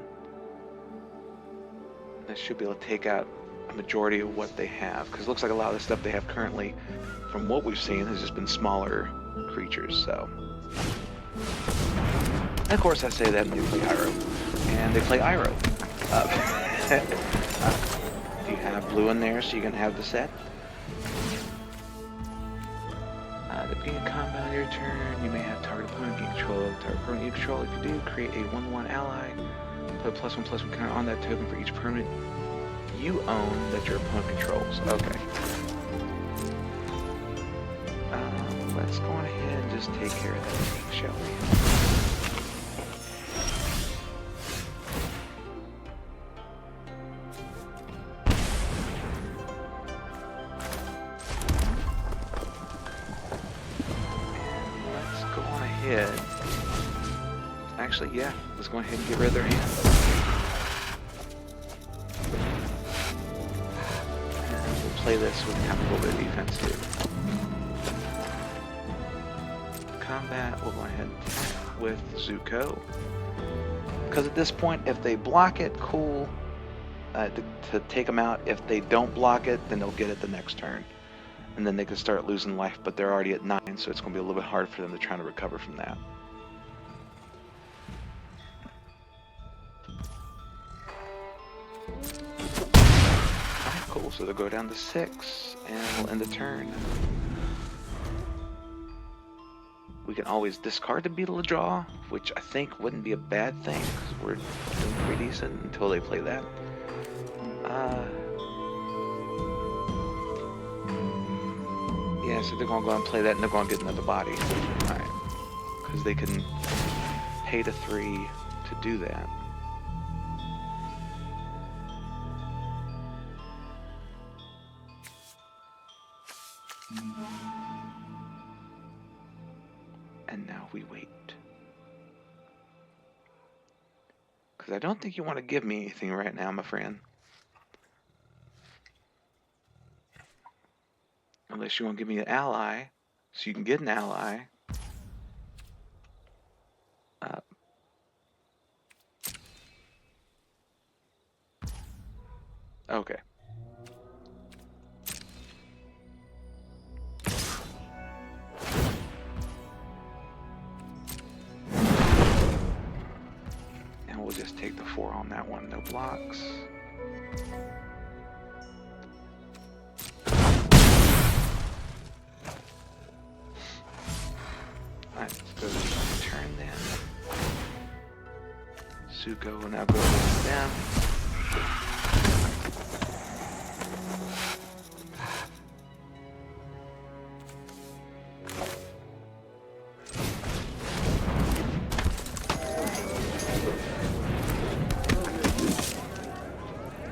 That should be able to take out a majority of what they have, because it looks like a lot of the stuff they have currently, from what we've seen, has just been smaller creatures, so. And of course I say that when they play Iroh, and they play Iroh. Do you have blue in there so you can have the set? At the beginning of combat on your turn, you may have target opponent gain control of target opponent you control. If you do, create a 1/1 ally. Put a +1/+1 counter on that token for each permanent you own that your opponent controls. Okay. Let's go on ahead and just take care of that, shall we? Actually, yeah, let's go ahead and get rid of their hand. And we'll play this with kind of a little bit of defense too. Combat, we'll go ahead with Zuko. Because at this point, if they block it, cool, to take them out. If they don't block it, then they'll get it the next turn. And then they can start losing life, but they're already at 9, so it's going to be a little bit hard for them to try to recover from that. Alright, cool, so they'll go down to 6, and we'll end the turn. We can always discard the Beetle to draw, which I think wouldn't be a bad thing, because we're doing pretty decent until they play that. Yeah, so they're going to go and play that, and they're going to get another body. Alright. Because they can pay to 3 to do that. And now we wait. Because I don't think you want to give me anything right now, my friend. Unless you want to give me an ally, so you can get an ally. Okay. And we'll just take the 4 on that one, no blocks. Alright, let's go to the turn then. Zuko will now go against them.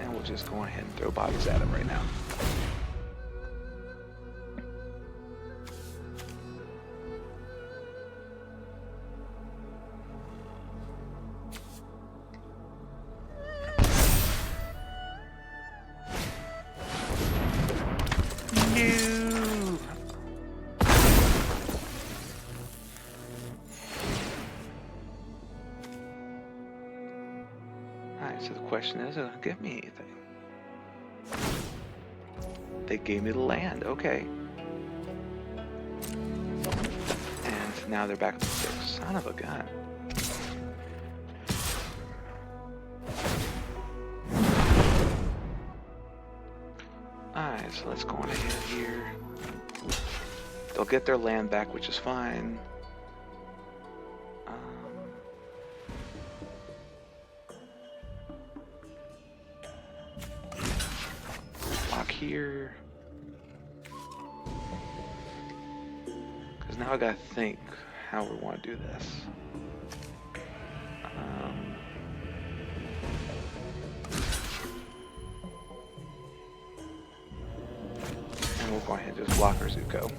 And we'll just go ahead and throw bodies at him right now. Alright, so the question is, it'll give me anything. They gave me the land, okay. And now they're back to 6. Son of a gun. Alright, so let's go on ahead here. They'll get their land back, which is fine. Lock here. Because now I gotta think how we want to do this. And we'll go ahead and just block our Zuko.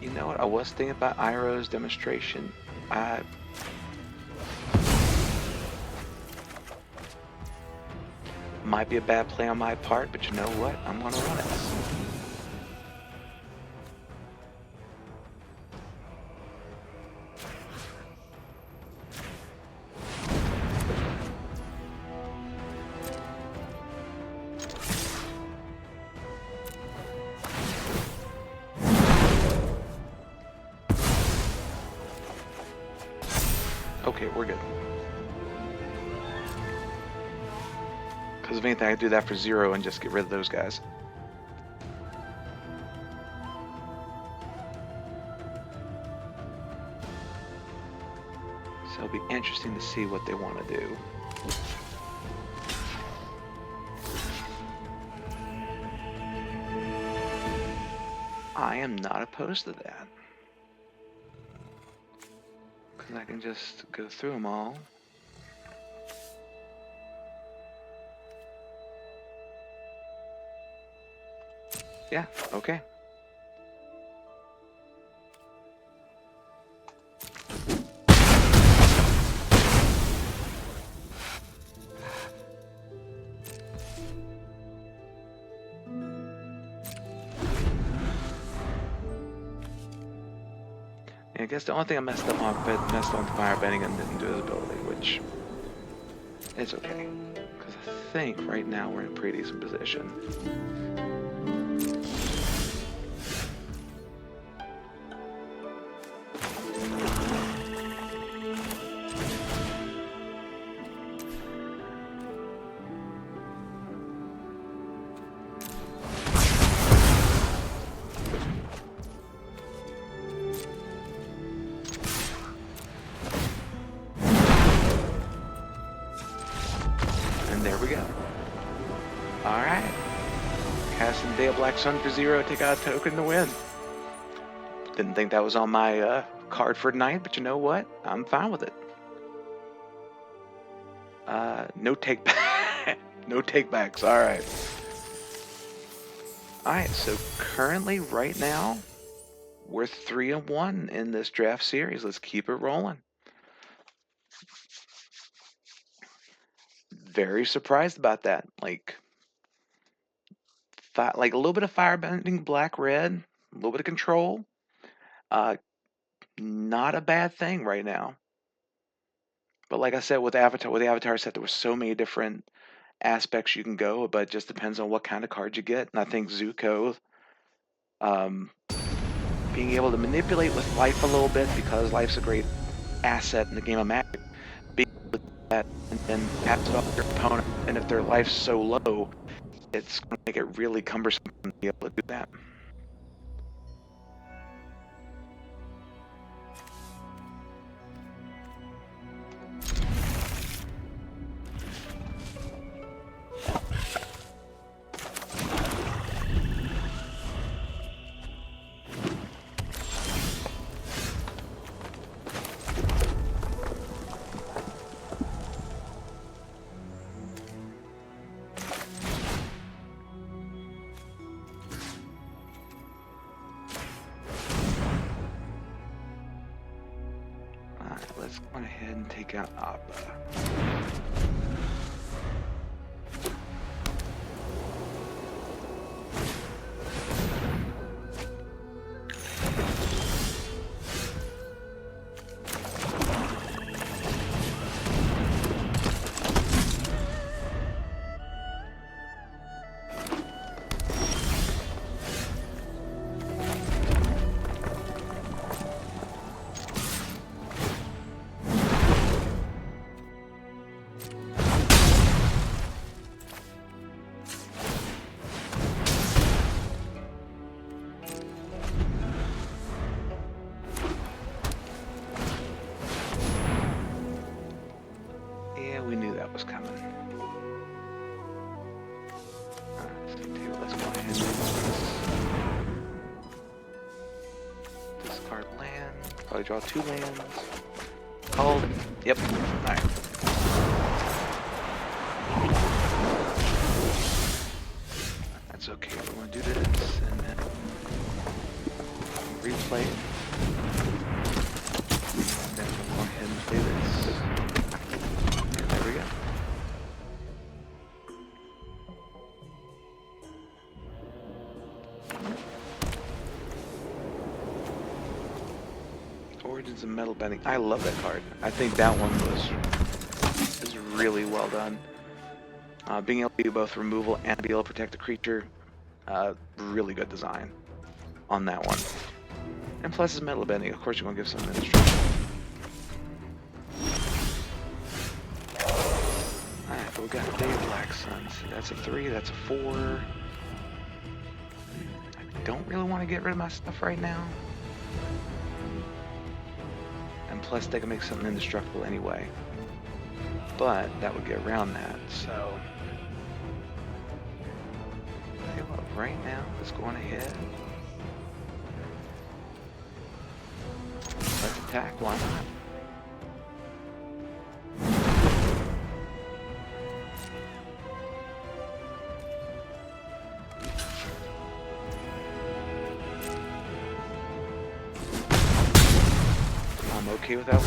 You know what? I was thinking about Iroh's demonstration. Might be a bad play on my part, but you know what? I'm gonna run it. Okay, we're good. Because if anything, I could do that for 0 and just get rid of those guys. So it'll be interesting to see what they want to do. I am not opposed to that. because I can just go through them all. Yeah, okay. I guess the only thing I messed up on the fire bending and didn't do his ability, which is okay. Because I think right now we're in a pretty decent position. There we go. Alright. Casting Day of Black Sun for 0, take out a token to win. Didn't think that was on my card for tonight, but you know what? I'm fine with it. No take back. No takebacks. Alright. Alright, so currently, right now, we're 3-1 in this draft series. Let's keep it rolling. Very surprised about that. Like a little bit of firebending, black red, a little bit of control. Not a bad thing right now. But like I said, with the avatar set, there were so many different aspects you can go, but it just depends on what kind of card you get. And I think Zuko, being able to manipulate with life a little bit, because life's a great asset in the game of Magic, being able to do that and then pass it off to your opponent, and if their life's so low, it's going to make it really cumbersome to be able to do that. Let's go ahead and take out Abba. We knew that was coming. Let's go ahead and discard land. Probably draw 2 lands. Called. Yep. Alright. That's okay. We're going to do this and then replay it. And then we'll go ahead and play this. There we go. Origins of Metal Bending. I love that card. I think that one is really well done. Being able to do both removal and be able to protect a creature, really good design on that one. And plus, it's Metal Bending. Of course, you want to give some instruction. Alright, but we got Day of Black Sun. So that's a 3, that's a 4. I don't really want to get rid of my stuff right now. And plus, they can make something indestructible anyway. But that would get around that, so. Okay, well, right now, let's go on ahead. Let's attack, why not? okay with that one.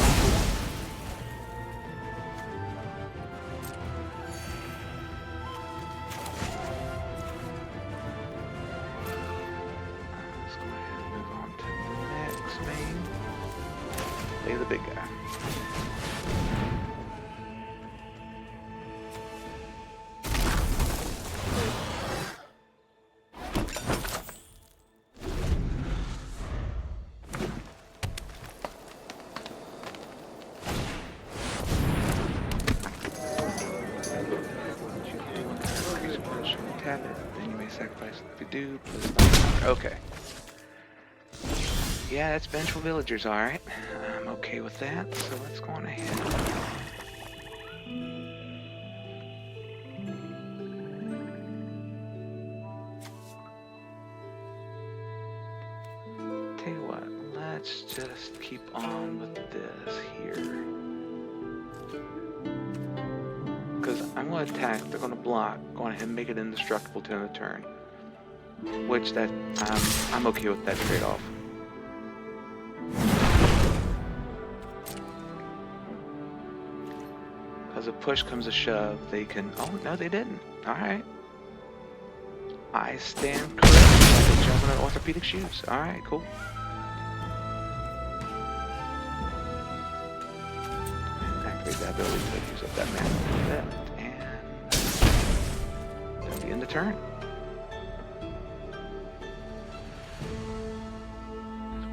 Let's go ahead and move on to the next main. Play the big guy. Tap it, then you may sacrifice it. If you do, put it on. Okay. Yeah, that's vengeful villagers, alright. I'm okay with that, so let's go on ahead. Tell you what, let's just keep on with this here. Because I'm going to attack, they're going to block, go ahead and make it indestructible to the turn. Which that, I'm okay with that trade-off. As a push comes a shove, they can... Oh, no, they didn't. Alright. I stand corrected like a jumping in orthopedic shoes. Alright, cool. Activate that ability to use up that mana a little bit. And... that'll be end of turn.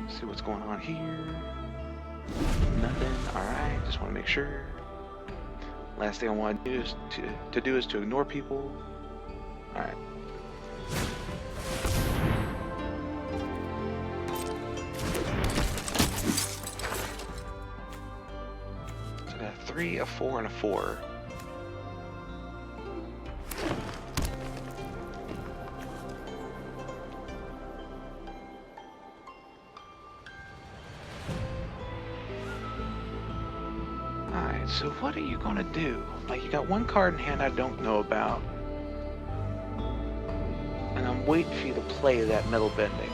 Let's see what's going on here. Nothing. Alright, just want to make sure. Last thing I want to do is to ignore people. Alright. So I got a 3, a 4, and a 4. So what are you gonna do? Like, you got one card in hand I don't know about. And I'm waiting for you to play that metal bending.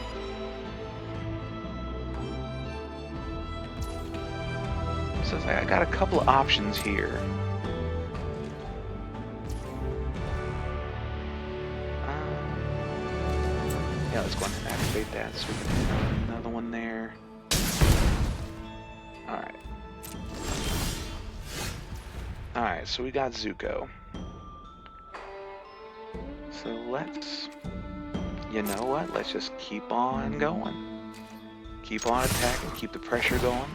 So it's like I got a couple of options here. Yeah, let's go ahead and activate that so we can have another one there. Alright. Alright, so we got Zuko. So let's... You know what? Let's just keep on going. Keep on attacking, keep the pressure going.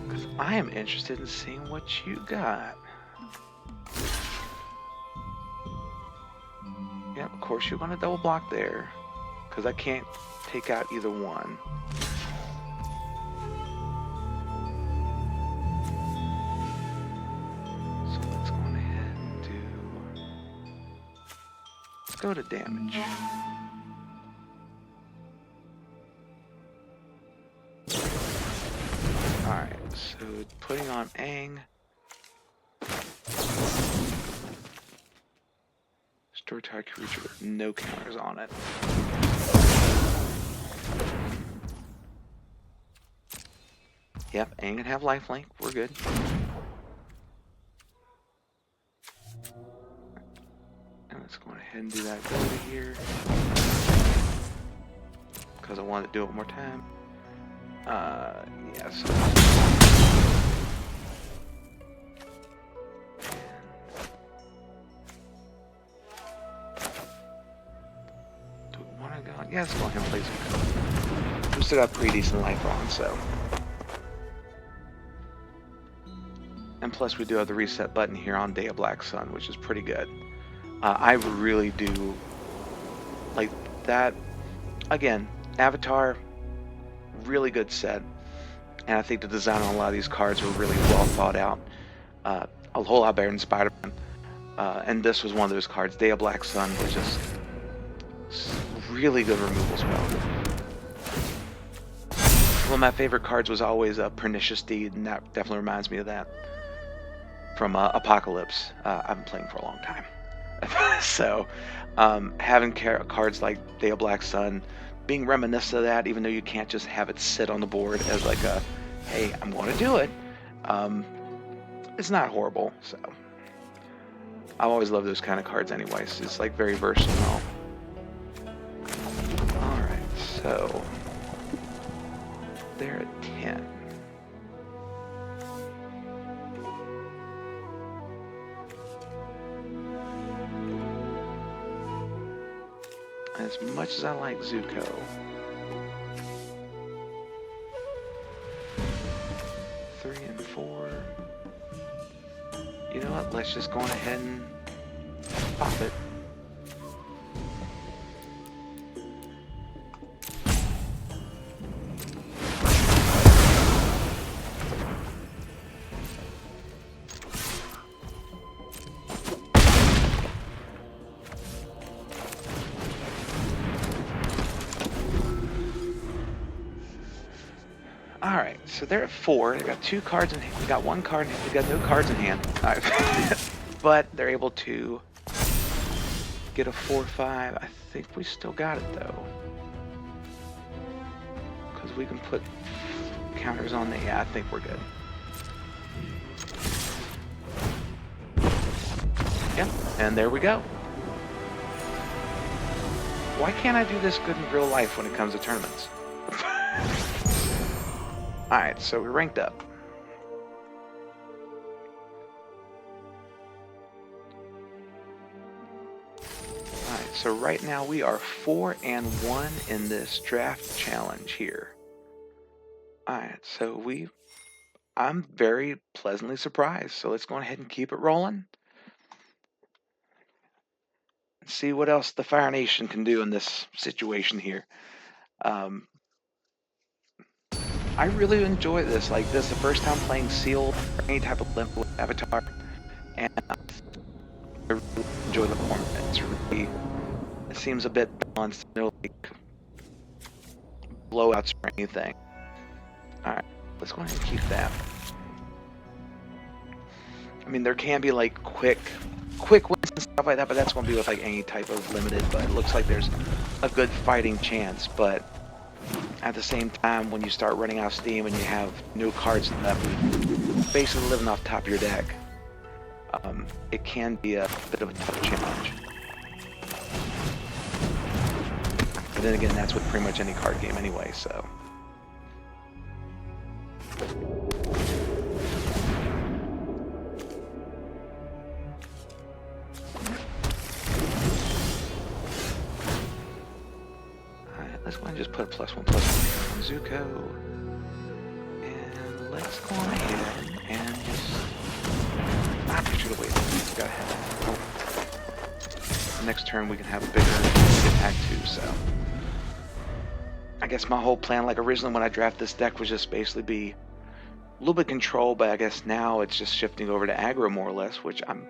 Because I am interested in seeing what you got. Yep, of course you're going to double block there. Because I can't take out either one. Go to damage. Alright, so putting on Aang. Store target creature with no counters on it. Yep, Aang can have lifelink. We're good. Let's go ahead and do that ability here. Because I wanted to do it one more time. Yes. Do we want to go? Yeah, let's go ahead and play Zuko. We still got pretty decent life on, so. And plus we do have the reset button here on Day of Black Sun, which is pretty good. I really do like that. Again, Avatar, really good set. And I think the design on a lot of these cards were really well thought out. A whole lot better than Spider-Man. And this was one of those cards. Day of Black Sun was just really good removal spell. One of my favorite cards was always Pernicious Deed, and that definitely reminds me of that. From Apocalypse. I've been playing for a long time. So having cards like Day of Black Sun, being reminiscent of that, even though you can't just have it sit on the board as like a, hey, I'm going to do it. It's not horrible. So I always love those kind of cards anyways. It's like very versatile. All right, so they're at 10. As much as I like Zuko, three and four. You know what? Let's just go on ahead and pop it. All right, so they're at 4. They got 2 cards in hand. We got 1 card. We got no cards in hand. All right. But they're able to get a 4-5. I think we still got it though, because we can put counters on the. Yeah, I think we're good. Yep, and there we go. Why can't I do this good in real life when it comes to tournaments? Alright, so we ranked up. Alright, so right now we are 4-1 in this draft challenge here. Alright, so I'm very pleasantly surprised. So let's go ahead and keep it rolling. See what else the Fire Nation can do in this situation here. I really enjoy this. Like, this is the first time playing sealed or any type of limp with Avatar, and I really enjoy the format. It seems a bit balanced, no like blowouts or anything. All right, let's go ahead and keep that. I mean, there can be like quick wins and stuff like that, but that's going to be with like any type of limited. But it looks like there's a good fighting chance, but at the same time, when you start running out of steam and you have no cards left, basically living off the top of your deck, it can be a bit of a tough challenge. But then again, that's with pretty much any card game anyway, so. Let's go ahead and just put a +1/+1 on Zuko. And let's go ahead and just... I should have waited. Go ahead. Next turn we can have a bigger impact too, so... I guess my whole plan, like originally when I drafted this deck, was just basically be a little bit control, but I guess now it's just shifting over to aggro more or less, which I'm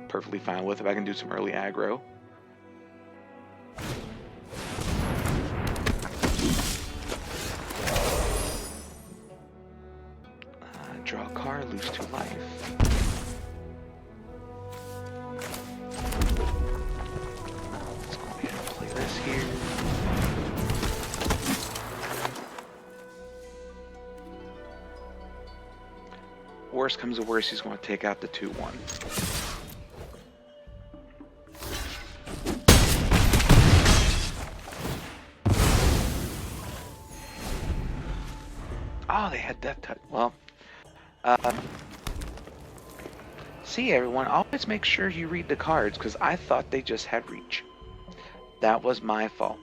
perfectly fine with if I can do some early aggro. Draw a card, lose 2 life. Let's go ahead and play this here. Worst comes to worst, he's going to take out the 2/1. Oh, they had Death Touch. Well, see everyone, always make sure you read the cards, because I thought they just had reach. That was my fault.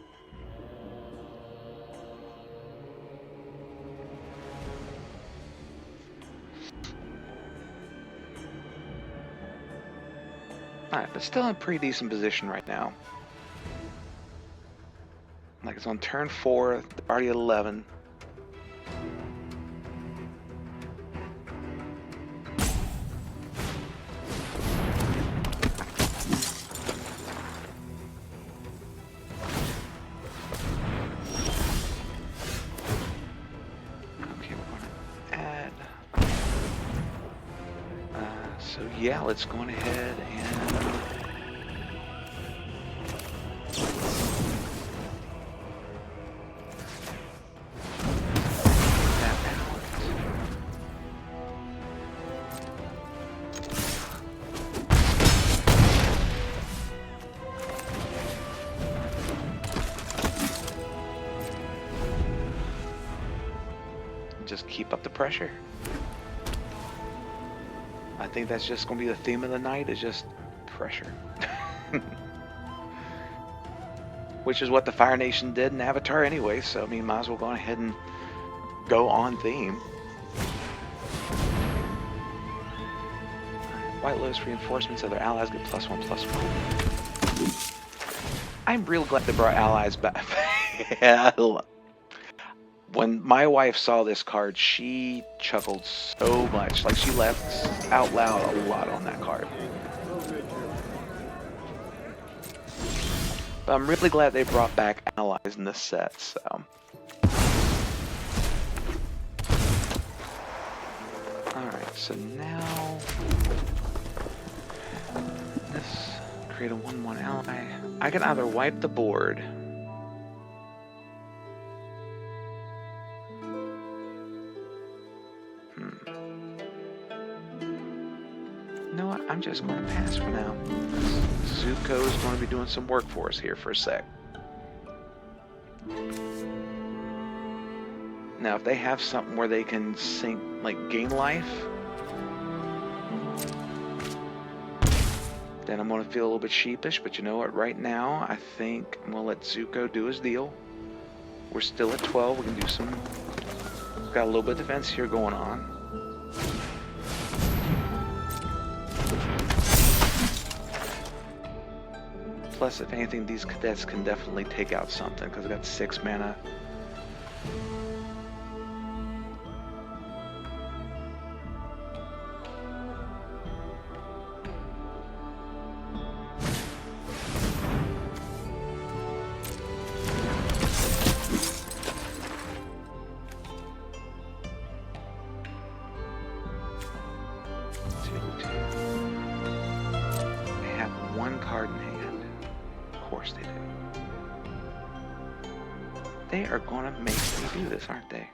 Alright, but still in a pretty decent position right now. Like, it's on turn 4, already at 11. So yeah, let's go on ahead and just keep up the pressure. I think that's just going to be the theme of the night, is just pressure. Which is what the Fire Nation did in Avatar anyway, so I mean, might as well go ahead and go on theme. White Lotus reinforcements of their allies get +1/+1. I'm real glad they brought allies back. When my wife saw this card, she chuckled so much. Like, she laughed out loud a lot on that card. But I'm really glad they brought back allies in this set, so. Alright, so now let's create a 1/1 ally. I can either wipe the board . You know what? I'm just going to pass for now. Zuko is going to be doing some work for us here for a sec. Now, if they have something where they can sink, like, gain life, then I'm going to feel a little bit sheepish. But you know what? Right now, I think I'm going to let Zuko do his deal. We're still at 12. We can do some... We've got a little bit of defense here going on. Plus, if anything, these cadets can definitely take out something, because I got 6 mana. They have 1 card in hand. Of course they do. They are going to make me do this, aren't they?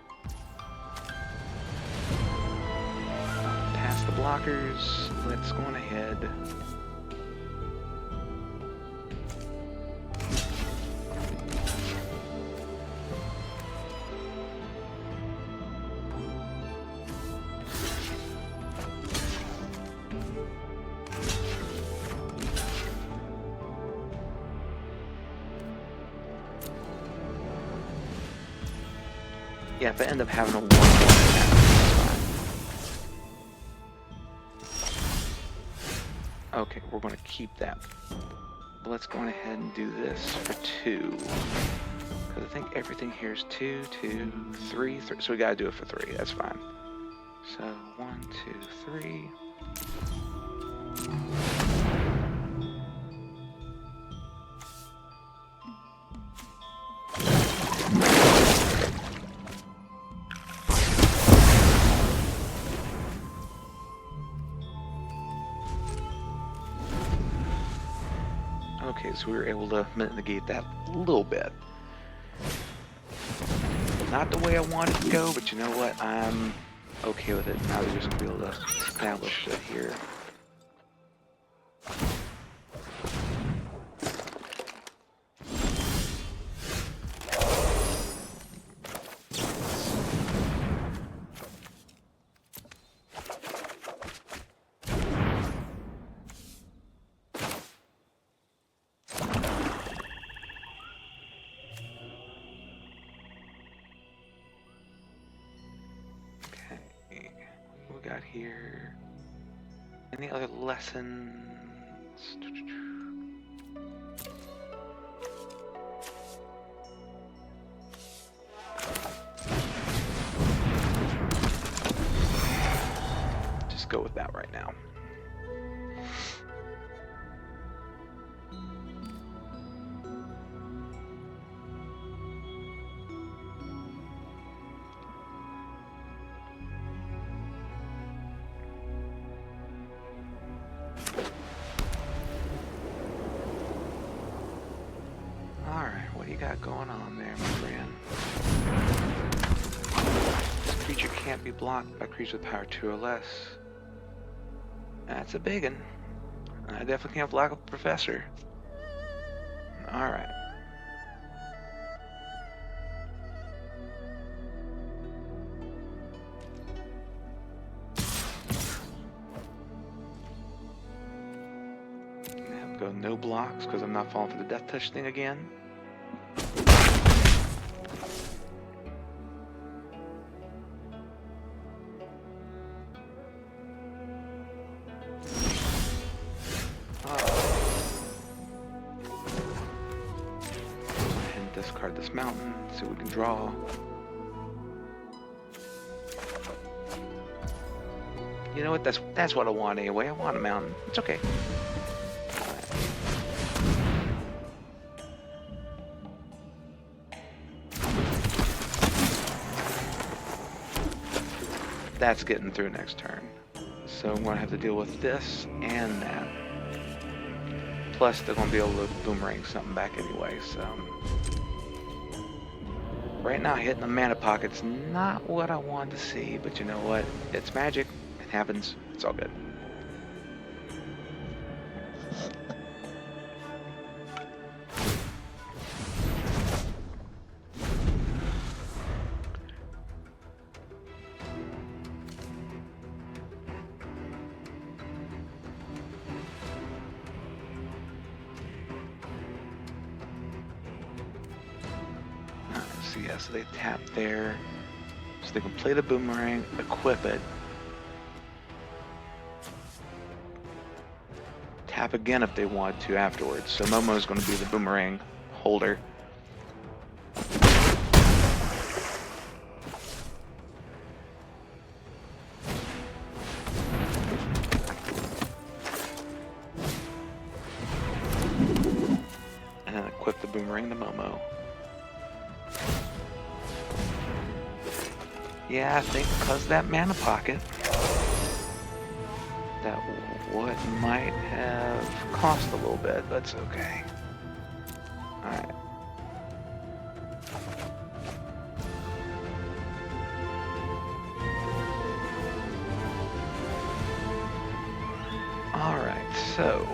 Past the blockers. Let's go on ahead. Yeah, if I end up having a 1/1 attack, that's fine. Okay, we're going to keep that. But let's go on ahead and do this for 2. Because I think everything here is 2, 2, 3, 3. So we got to do it for 3. That's fine. So 1, 2, 3. Okay, so we were able to negate that a little bit. Not the way I wanted to go, but you know what? I'm okay with it. Now they're just going to be able to establish it here. Got here. Any other lessons? Just go with that right now. What do you got going on there, my friend? This creature can't be blocked by creatures with power 2 or less. That's a big one. I definitely can't block a professor. Alright. no blocks because I'm not falling for the death touch thing again. And discard this mountain, see what we can draw. You know what? That's what I want anyway. I want a mountain. It's okay. That's getting through next turn. So I'm going to have to deal with this and that. Plus, they're going to be able to boomerang something back anyway, so... Right now, hitting the mana pocket's not what I wanted to see, but you know what? It's magic. It happens. It's all good. So yeah, so they tap there, so they can play the boomerang, equip it, tap again if they want to afterwards. So Momo's going to be the boomerang holder. And then equip the boomerang to Momo. Yeah, I think because of that mana pocket, that what might have cost a little bit, but it's okay. Alright. Alright, so...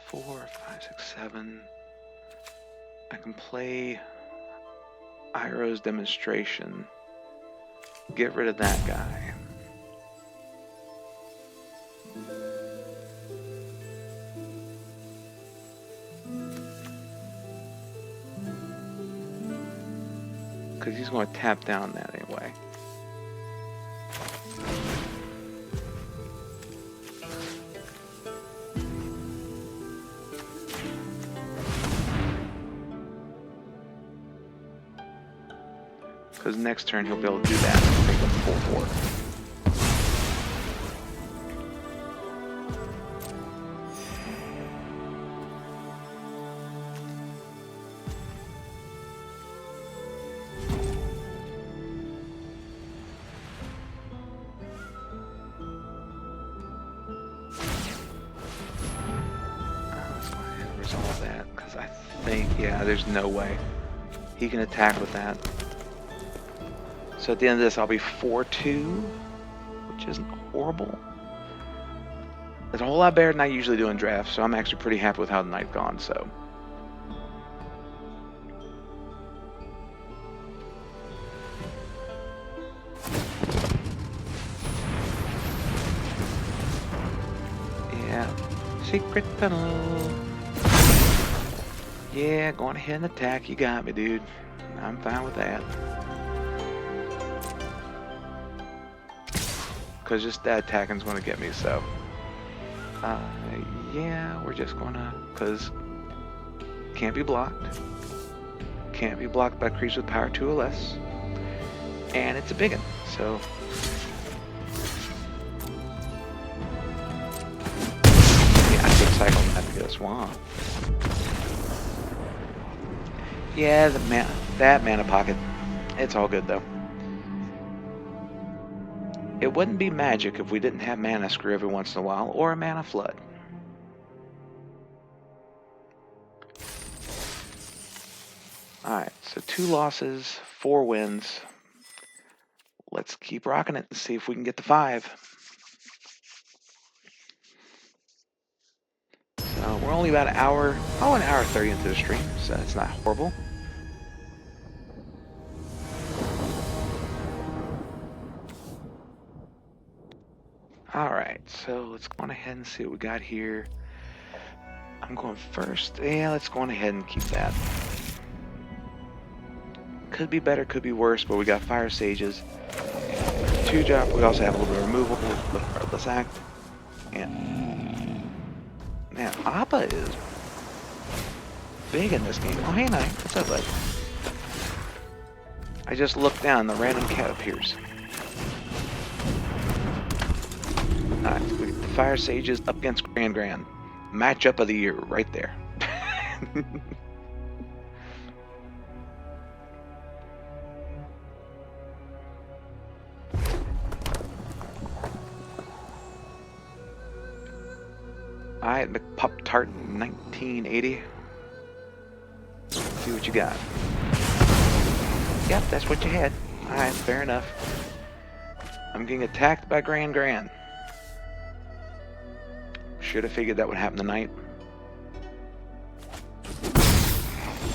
Four, five, six, seven. I can play Iroh's Demonstration. Get rid of that guy. Because he's going to tap down that anyway. Because next turn he'll be able to do that and make him 4/4. Let's go ahead and resolve that, because I think, yeah, there's no way he can attack with that. So at the end of this, I'll be 4/2, which isn't horrible. It's a whole lot better than I usually do in drafts, so I'm actually pretty happy with how the night's gone, so. Yeah, secret tunnel. Yeah, going ahead and attack, you got me, dude. I'm fine with that. Because just that attacking's going to get me, so yeah, we're just gonna, because can't be blocked by creatures with power 2 or less, and it's a big one, so yeah, I could cycle that to get a swamp. Yeah, that mana pocket, it's all good though. It wouldn't be magic if we didn't have mana screw every once in a while, or a mana flood. Alright, so 2 losses, 4 wins. Let's keep rocking it and see if we can get to 5. So, we're only about an hour 30 into the stream, so it's not horrible. Alright, so let's go on ahead and see what we got here. I'm going first. Yeah, let's go on ahead and keep that. Could be better, could be worse, but we got Fire Sages. 2-drop, we also have a little bit of removal with this act. And man, Appa is big in this game. Oh, hey, Knight. What's up, bud? I just looked down, the random cat appears. Alright, we get the Fire Sages up against Grand. Matchup of the year right there. Alright, McPop-Tart 1980. Let's see what you got. Yep, that's what you had. Alright, fair enough. I'm getting attacked by Grand. Should have figured that would happen tonight.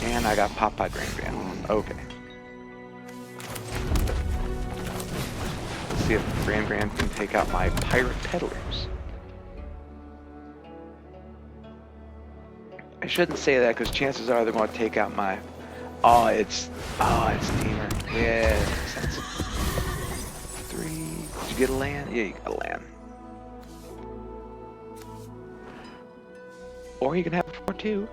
And I got popped by Grand. Okay. Let's see if Grand can take out my Pirate Peddlers. I shouldn't say that because chances are they're going to take out my... Oh, it's Teamer. Yeah, that makes sense. 3. Did you get a land? Yeah, you got a land. Or you can have 4 too.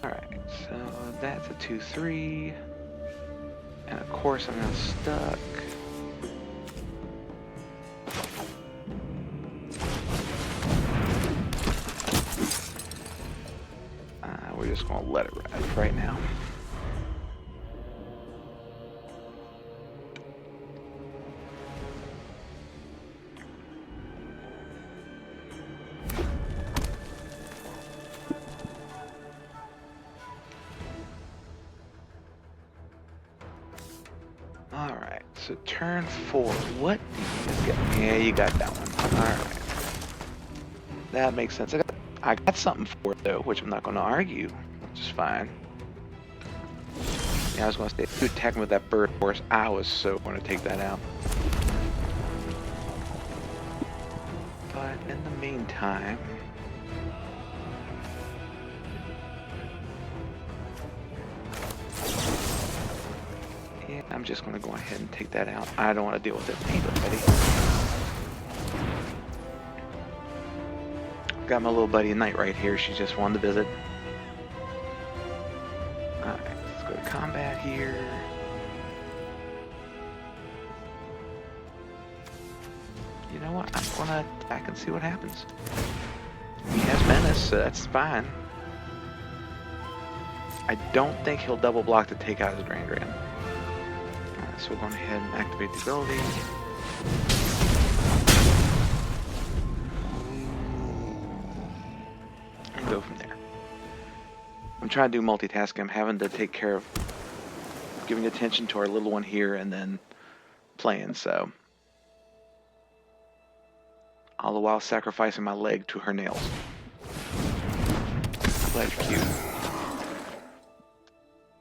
Alright, so that's a 2-3. And of course I'm now stuck. We're just going to let it ride right now. Alright, so turn 4. What do you got? Yeah, you got that one. Alright. That makes sense. I got something for it though, which I'm not going to argue, which is fine. Yeah, I was going to say, if you attack me with that bird horse, I was so going to take that out. But in the meantime... yeah, I'm just going to go ahead and take that out. I don't want to deal with it. Hey, buddy. Got my little buddy Knight right here. She just wanted to visit. Alright, let's go to combat here. You know what? I'm gonna attack and see what happens. He has menace, so that's fine. I don't think he'll double block to take out his Grand. Alright, so we're going ahead and activate the ability. Go from there. I'm trying to do multitasking. I'm having to take care of giving attention to our little one here and then playing, so all the while sacrificing my leg to her nails. Glad you're cute.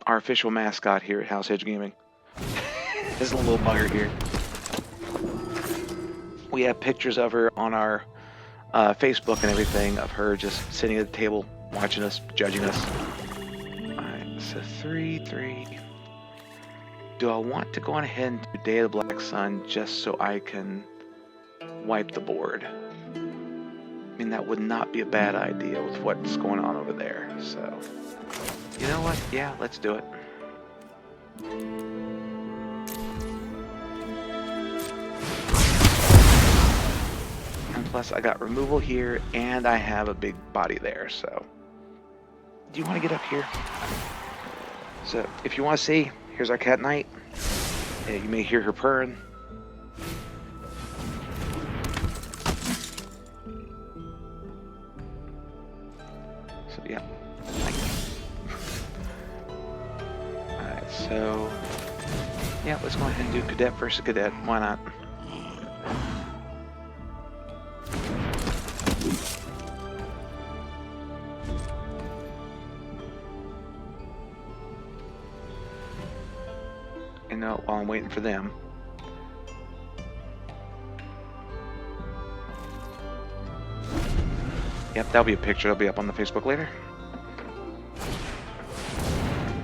Our official mascot here at House Hedge Gaming. This is a little bugger here. We have pictures of her on our Facebook and everything of her just sitting at the table, watching us, judging us. Alright, so 3-3. Do I want to go on ahead and do Day of the Black Sun just so I can wipe the board? I mean, that would not be a bad idea with what's going on over there, so... You know what? Yeah, let's do it. Plus, I got removal here, and I have a big body there, so... Do you want to get up here? So, if you want to see, here's our cat Knight. Yeah, you may hear her purring. So, yeah. Alright, so... Yeah, let's go ahead and do cadet versus cadet. Why not? You know, while I'm waiting for them. Yep, that'll be a picture. That'll be up on the Facebook later.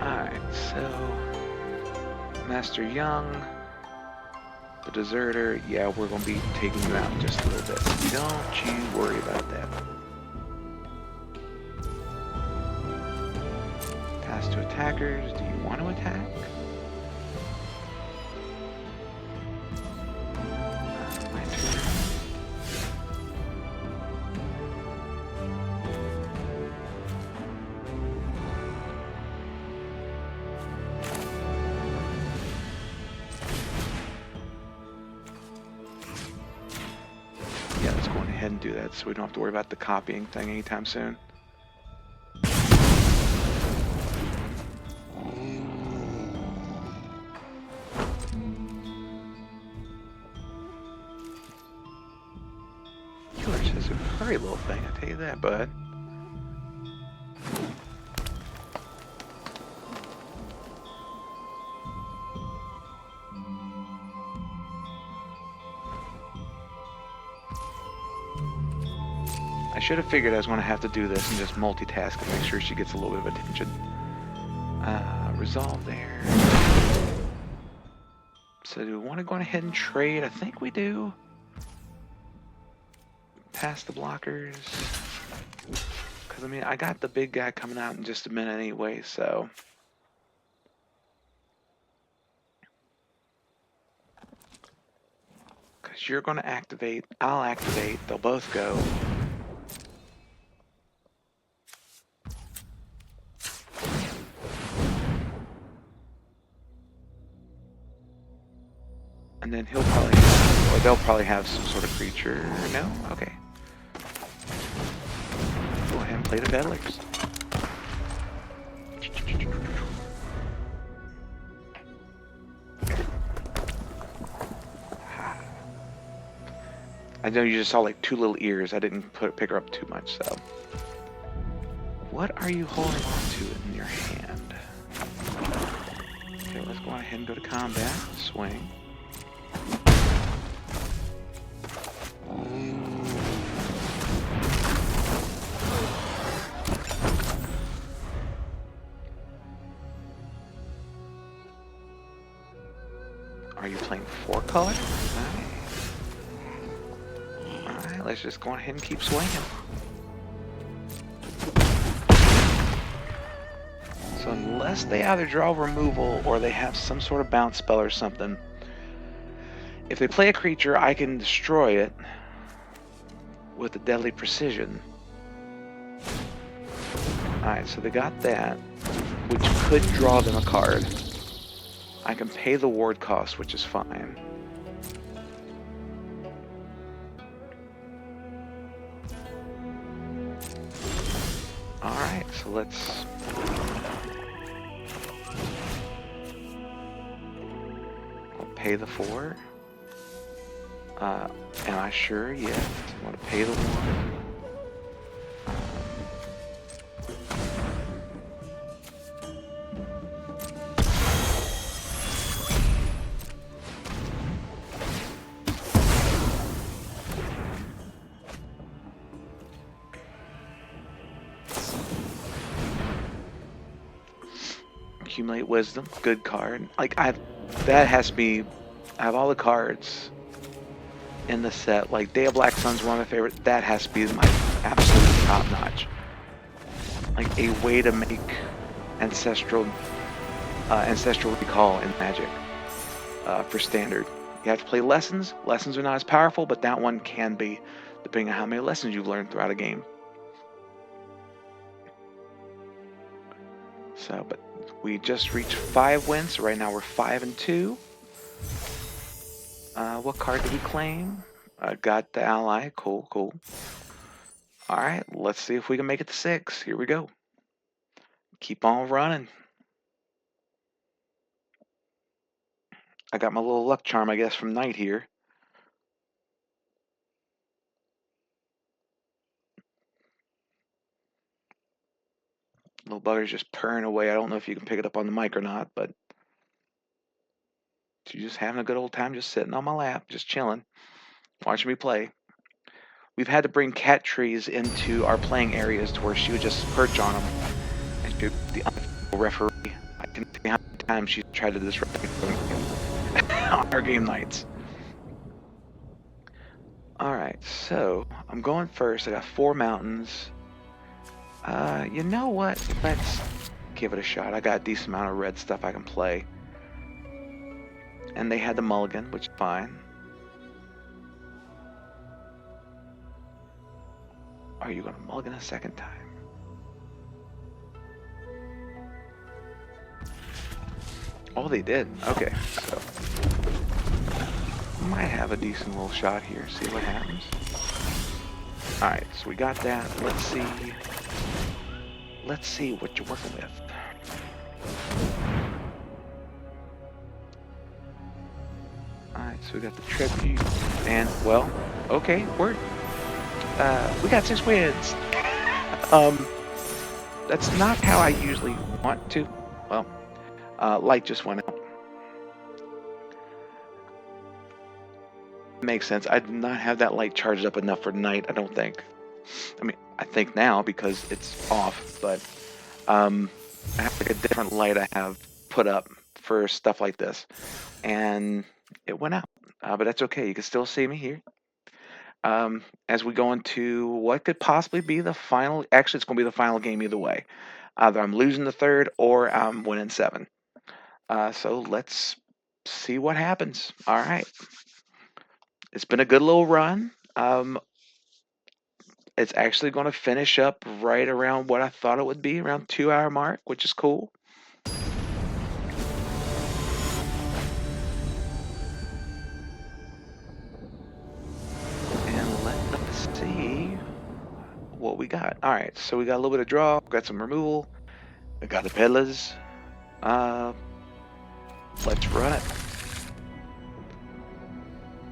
Alright, so Master Young, the deserter, yeah, we're going to be taking you out in just a little bit. Don't you worry about that. Pass to attackers. Do you want to attack? My turn. Yeah, let's go ahead and do that so we don't have to worry about the copying thing anytime soon. Killer says a hurry little thing, I tell you that, bud. I should have figured I was going to have to do this and just multitask and make sure she gets a little bit of attention. Resolve there. So do we want to go ahead and trade? I think we do. Pass the blockers. Because, I mean, I got the big guy coming out in just a minute anyway, so. Because you're going to activate, I'll activate, they'll both go. And then he'll probably have, or they'll probably have some sort of creature. No? Okay. Go ahead and play the Peddlers. I know you just saw like two little ears. I didn't pick her up too much, so. What are you holding on to in your hand? Okay, let's go on ahead and go to combat. Swing. Are you playing 4 color? Alright, let's just go ahead and keep swinging. So unless they either draw removal or they have some sort of bounce spell or something, if they play a creature, I can destroy it with a deadly precision. Alright, so they got that, which could draw them a card. I can pay the ward cost, which is fine. Alright, so let's... I'll pay the 4. Am I sure? Yeah. I want to pay the 1. Accumulate wisdom, good card. Like that has to be. I have all the cards in the set. Like Day of Black Sun's one of my favorites. That has to be my absolute top notch. Like a way to make ancestral recall in Magic for standard. You have to play lessons. Lessons are not as powerful, but that one can be, depending on how many lessons you've learned throughout a game. So, but we just reached 5 wins. So right now we're 5-2. What card did we claim? Got the ally. Cool, cool. All right, let's see if we can make it to 6. Here we go. Keep on running. I got my little luck charm, I guess, from Knight here. Little bugger's just purring away. I don't know if you can pick it up on the mic or not, but she's just having a good old time, just sitting on my lap, just chilling, watching me play. We've had to bring cat trees into our playing areas to where she would just perch on them. And she would be the unofficial referee. I can see how many times she's tried to disrupt me on our game nights. Alright, so I'm going first. I got 4 mountains. You know what? Let's give it a shot. I got a decent amount of red stuff I can play. And they had the mulligan, which is fine. Are you going to mulligan a second time? Oh, they did. Okay, so might have a decent little shot here. See what happens. Alright, so we got that. Let's see what you're working with. Alright, so we got the tribute, and, well, okay, we got 6 wins. That's not how I usually want to. Well, light just went out. Makes sense. I did not have that light charged up enough for night, I don't think. I mean, I think now because it's off, but I have like a different light I have put up for stuff like this, and it went out. But that's okay. You can still see me here. As we go into what could possibly be the final. Actually, it's going to be the final game either way. Either I'm losing the third or I'm winning 7. So let's see what happens. All right. It's been a good little run. It's actually going to finish up right around what I thought it would be, around 2-hour mark, which is cool. And let us see what we got. All right, so we got a little bit of draw, got some removal, we got the peddlers. Let's run it.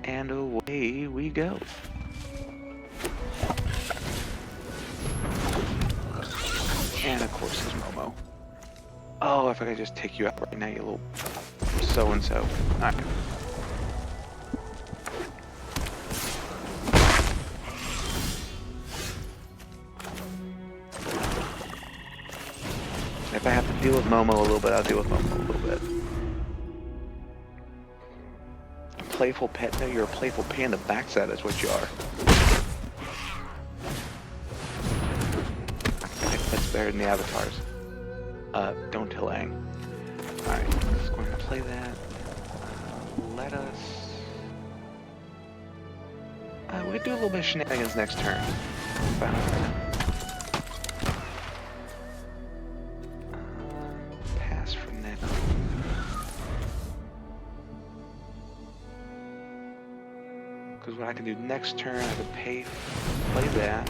And away we go. And of course there's Momo. Oh, if I could just take you out right now, you little so-and-so. Alright. If I have to deal with Momo a little bit, I'll deal with Momo a little bit. A playful pet? No, you're a playful pain in the backside, is what you are. That's better than the avatars. Don't Lang. Alright, let's go ahead and play that. Let us... we could do a little bit of shenanigans next turn. Pass for now. Because what I can do next turn, I can play that.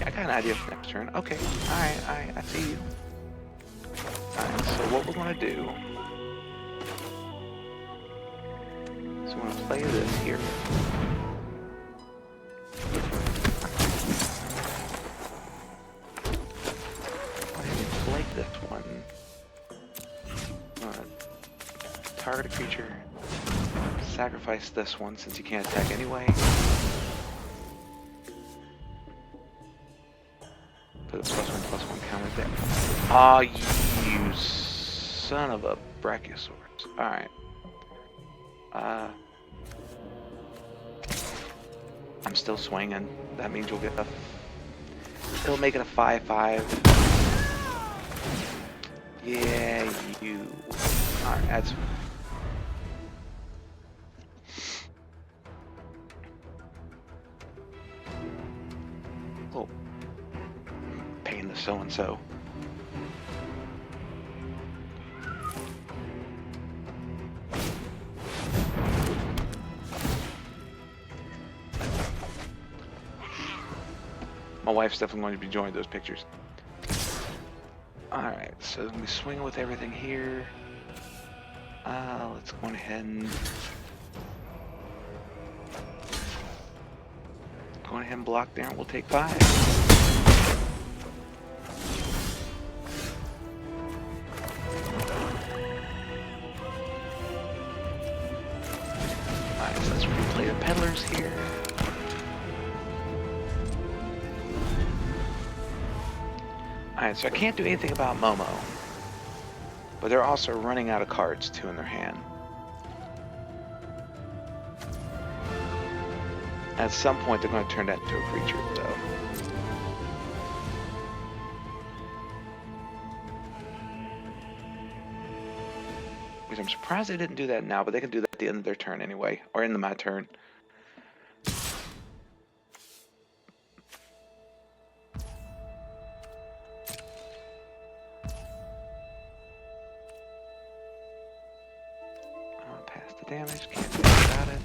I got an idea for next turn. Okay, alright, I see you. Alright, so what we're gonna do is we're gonna play this here. Play this one. Target a creature. Sacrifice this one since you can't attack anyway. Put a +1/+1 counter there. Ah, you son of a Brachiosaurus. Alright. I'm still swinging. That means you'll get a... It'll make it a 5/5. Yeah, you... Alright, that's... Oh. Pain the so-and-so. My wife's definitely going to be enjoying those pictures. Alright, so we swing with everything here. Let's go ahead and block there, and we'll take 5. Alright, so let's replay the peddlers here. Alright, so I can't do anything about Momo. But they're also running out of cards, too, in their hand. At some point, they're going to turn that into a creature, though. Which I'm surprised they didn't do that now, but they can do that at the end of their turn anyway, or in my turn. Damage, can't do anything about it.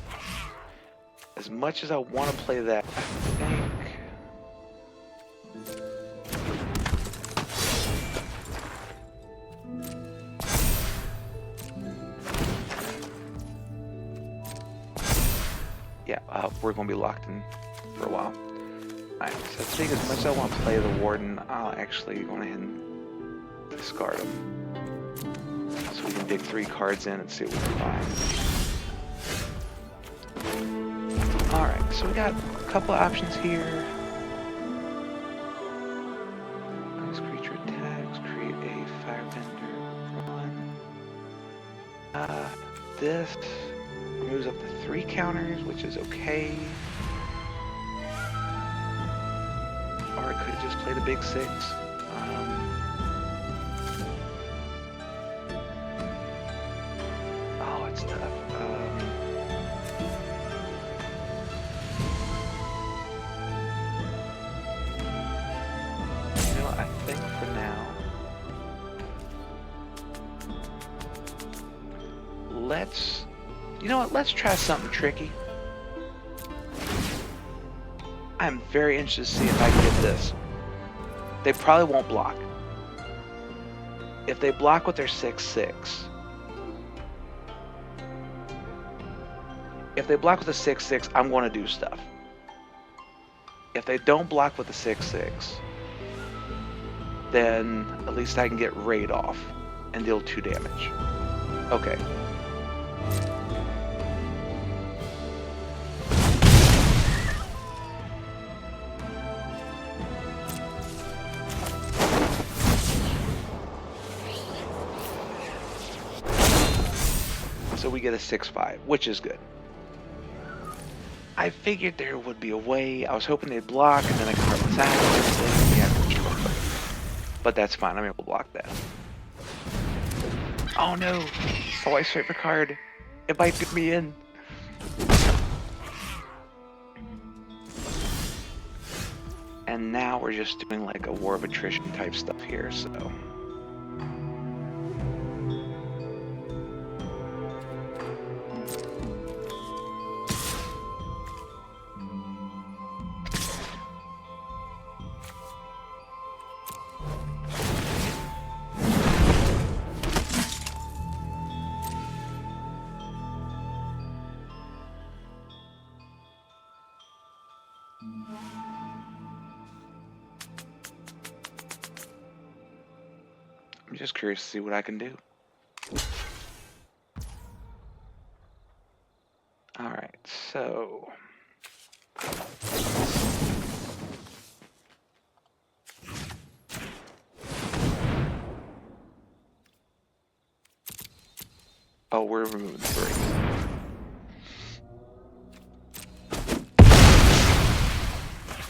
As much as I want to play that, I think... Yeah, we're going to be locked in for a while. Alright, so I think as much as I want to play the Warden, I'll actually go ahead and discard him. So we can dig 3 cards in and see what we can find. Alright, so we got a couple of options here. This creature attacks, create a Firebender 1. This moves up to 3 counters, which is okay. Or I could have just played a big 6. Oh, it's tough. I think for now, let's try something tricky. I'm very interested to see if I can get this. They probably won't block. If they block with their 6/6, if they block with a 6/6, I'm going to do stuff. If they don't block with the 6/6, then at least I can get Raid off and deal 2 damage. Okay. So we get a 6/5, which is good. I figured there would be a way. I was hoping they'd block, and then I could run this out. Yeah, but that's fine. I'm able to block that. Oh no! Oh, I swiped a card. It might get me in. And now we're just doing like a War of Attrition type stuff here, so. I'm just curious to see what I can do. Alright, so... Oh, we're removing 3.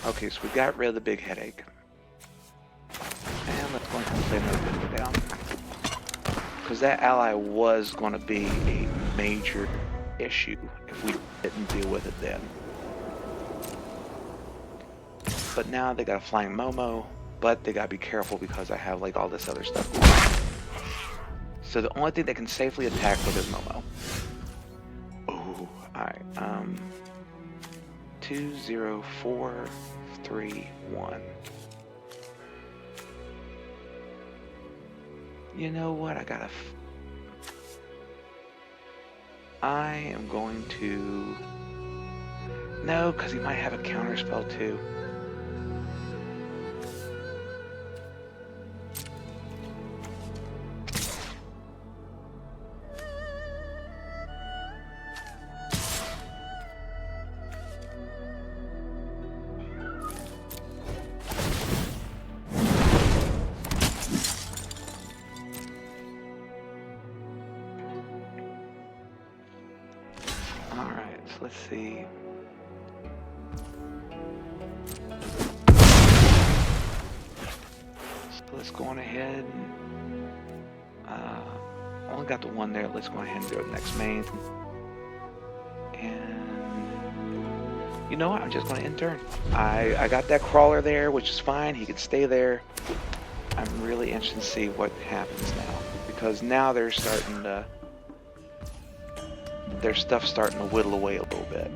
Okay, so we got rid of the big headache. And let's go ahead and play another bit down. Because that ally was going to be a major issue if we didn't deal with it then. But now they got a flying Momo, but they got to be careful because I have like all this other stuff. So the only thing they can safely attack with is Momo. Oh, alright. 2, 0, 4, 3, 1. You know what? I am going to... No, because he might have a counter spell too. Alright, so let's see. So let's go on ahead and only got the one there. Let's go ahead and go to the next main. And you know what? I'm just going to end turn. I got that crawler there, which is fine. He could stay there. I'm really interested to see what happens now, because now they're starting to... their stuff's starting to whittle away a little bit.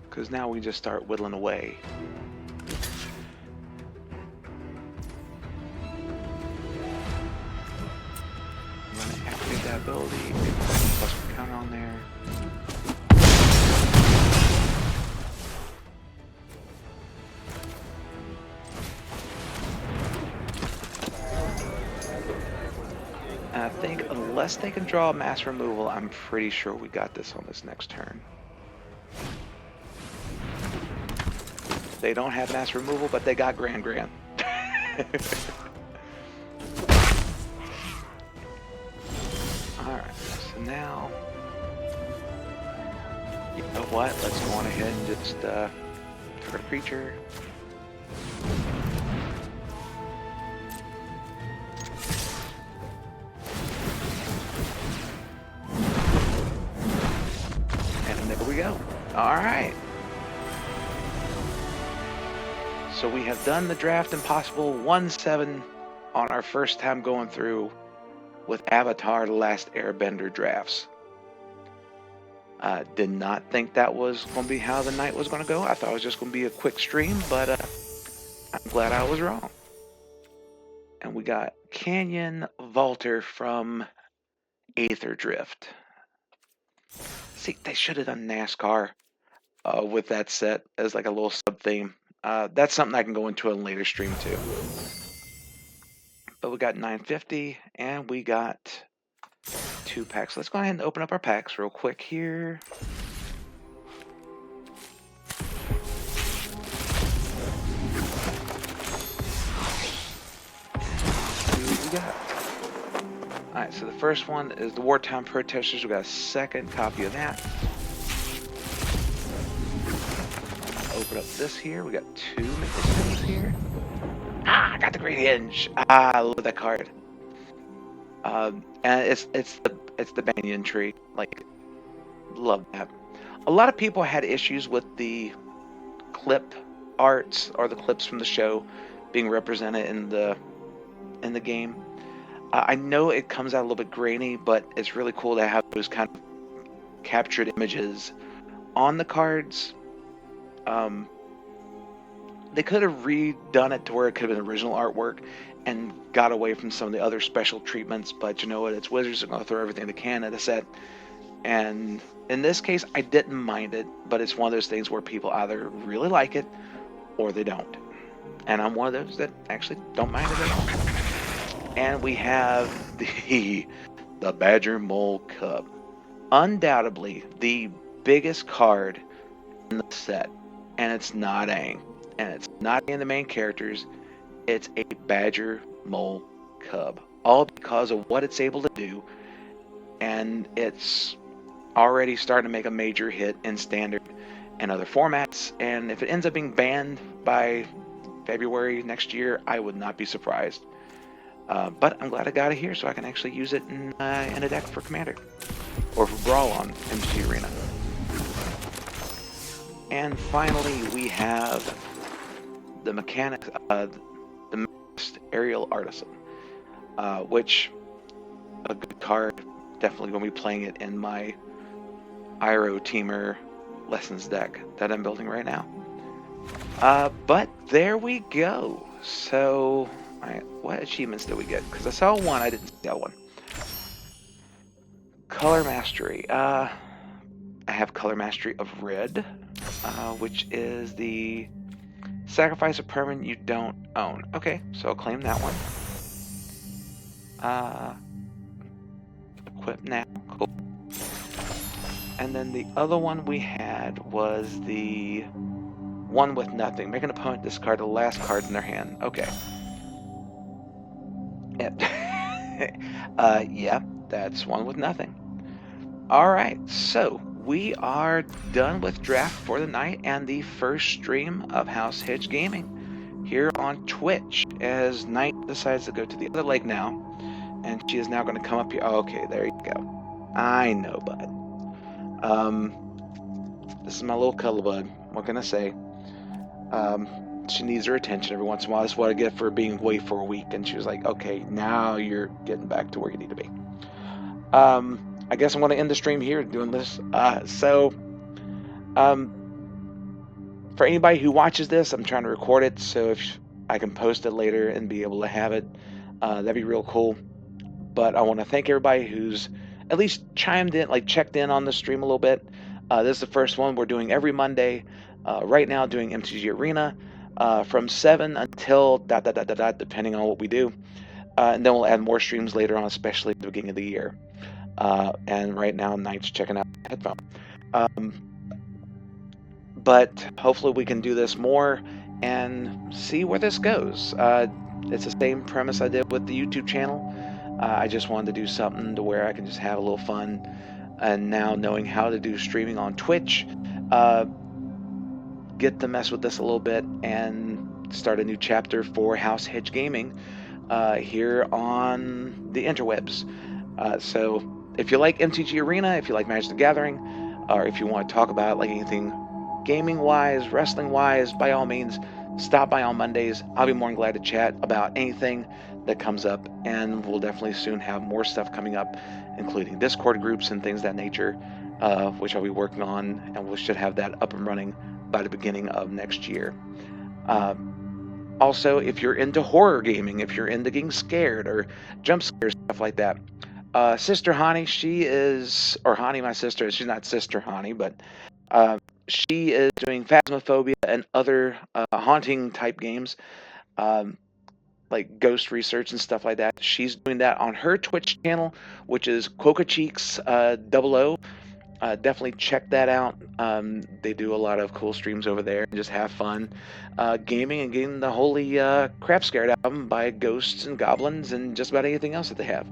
Because now we just start whittling away. I'm going to activate that ability, plus one counter on there. And I think unless they can draw a mass removal, I'm pretty sure we got this on this next turn. They don't have mass removal, but they got Grand. Alright, so now, you know what? Let's go on ahead and just target a creature. And there we go. Alright. So we have done the Draft Impossible 1-7 on our first time going through with Avatar: The Last Airbender drafts. Did not think that was going to be how the night was going to go. I thought it was just going to be a quick stream, but I'm glad I was wrong. And we got Canyon Vaulter from Aether Drift. See, they should have done NASCAR with that set as like a little sub-theme. That's something I can go into in a later stream too. But we got 950 and we got 2 packs. Let's go ahead and open up our packs real quick here. See what we got. Alright, so the first one is the Wartime Protesters. We got a second copy of that. Open up this here. We got 2 Mythos here. I got the Great Hedge. I love that card. And it's the banyan tree. Like, love that. A lot of people had issues with the clip arts or the clips from the show being represented in the game. I know it comes out a little bit grainy, but it's really cool to have those kind of captured images on the cards. They could have redone it to where it could have been original artwork and got away from some of the other special treatments, but you know what, it's Wizards, are going to throw everything they can at a set. And in this case, I didn't mind it, but it's one of those things where people either really like it or they don't. And I'm one of those that actually don't mind it at all. And we have the Badger Mole Cub. Undoubtedly the biggest card in the set. And it's not Aang. And it's not in the main characters. It's a Badger Mole Cub. All because of what it's able to do. And it's already starting to make a major hit in Standard and other formats. And if it ends up being banned by February next year, I would not be surprised. But I'm glad I got it here so I can actually use it in a deck for Commander or for Brawl on MTG Arena. And finally, we have the mechanics, the Masked Aerial Artisan, which a good card. Definitely going to be playing it in my Iro Teamer Lessons deck that I'm building right now. But there we go. So, what achievements did we get? Because I saw one, I didn't see that one. Color Mastery. I have Color Mastery of Red, which is the sacrifice a permanent you don't own. Okay, so I'll claim that one. Equip now. Cool. And then the other one we had was the one with nothing. Make an opponent discard the last card in their hand. Okay. Yeah, that's one with nothing. Alright, so we are done with draft for the night and the first stream of House Hedge Gaming here on Twitch as Knight decides to go to the other leg now. And she is now going to come up here. Oh, okay, there you go. I know, bud. This is my little cuddle bud. What can I say? She needs her attention every once in a while. That's what I get for being away for a week. And she was like, okay, now you're getting back to where you need to be. I guess I'm going to end the stream here doing this. For anybody who watches this, I'm trying to record it. So if I can post it later and be able to have it, that'd be real cool. But I want to thank everybody who's at least chimed in, like checked in on the stream a little bit. This is the first one we're doing every Monday. Right now, doing MTG Arena from 7 until ... depending on what we do. And then we'll add more streams later on, especially at the beginning of the year. And right now, Knight's checking out the headphone. But hopefully we can do this more and see where this goes. It's the same premise I did with the YouTube channel. I just wanted to do something to where I can just have a little fun. And now knowing how to do streaming on Twitch, get to mess with this a little bit and start a new chapter for House Hedge Gaming here on the interwebs. So if you like MTG Arena, if you like Magic the Gathering, or if you want to talk about like anything gaming-wise, wrestling-wise, by all means, stop by on Mondays. I'll be more than glad to chat about anything that comes up, and we'll definitely soon have more stuff coming up, including Discord groups and things of that nature, which I'll be working on, and we should have that up and running by the beginning of next year. Also, if you're into horror gaming, if you're into getting scared or jump scares, stuff like that, Sister Hannie, Hannie, my sister, she's not Sister Hannie, but she is doing Phasmaphobia and other haunting type games, like ghost research and stuff like that. She's doing that on her Twitch channel, which is Quokacheeks 00. Definitely check that out. They do a lot of cool streams over there and just have fun gaming and getting the holy crap scared out of them by ghosts and goblins and just about anything else that they have.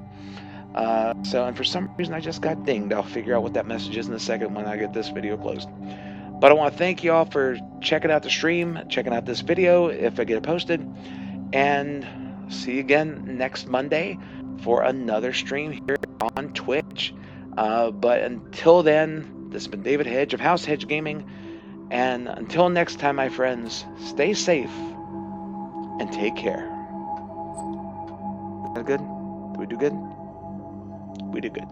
And for some reason I just got dinged. I'll figure out what that message is in a second when I get this video closed. But I want to thank you all for checking out the stream, checking out this video if I get it posted, and see you again next Monday for another stream here on Twitch. But until then, this has been David Hedge of House Hedge Gaming, and until next time, my friends, stay safe and take care. Is that good? Did we do good? We did good.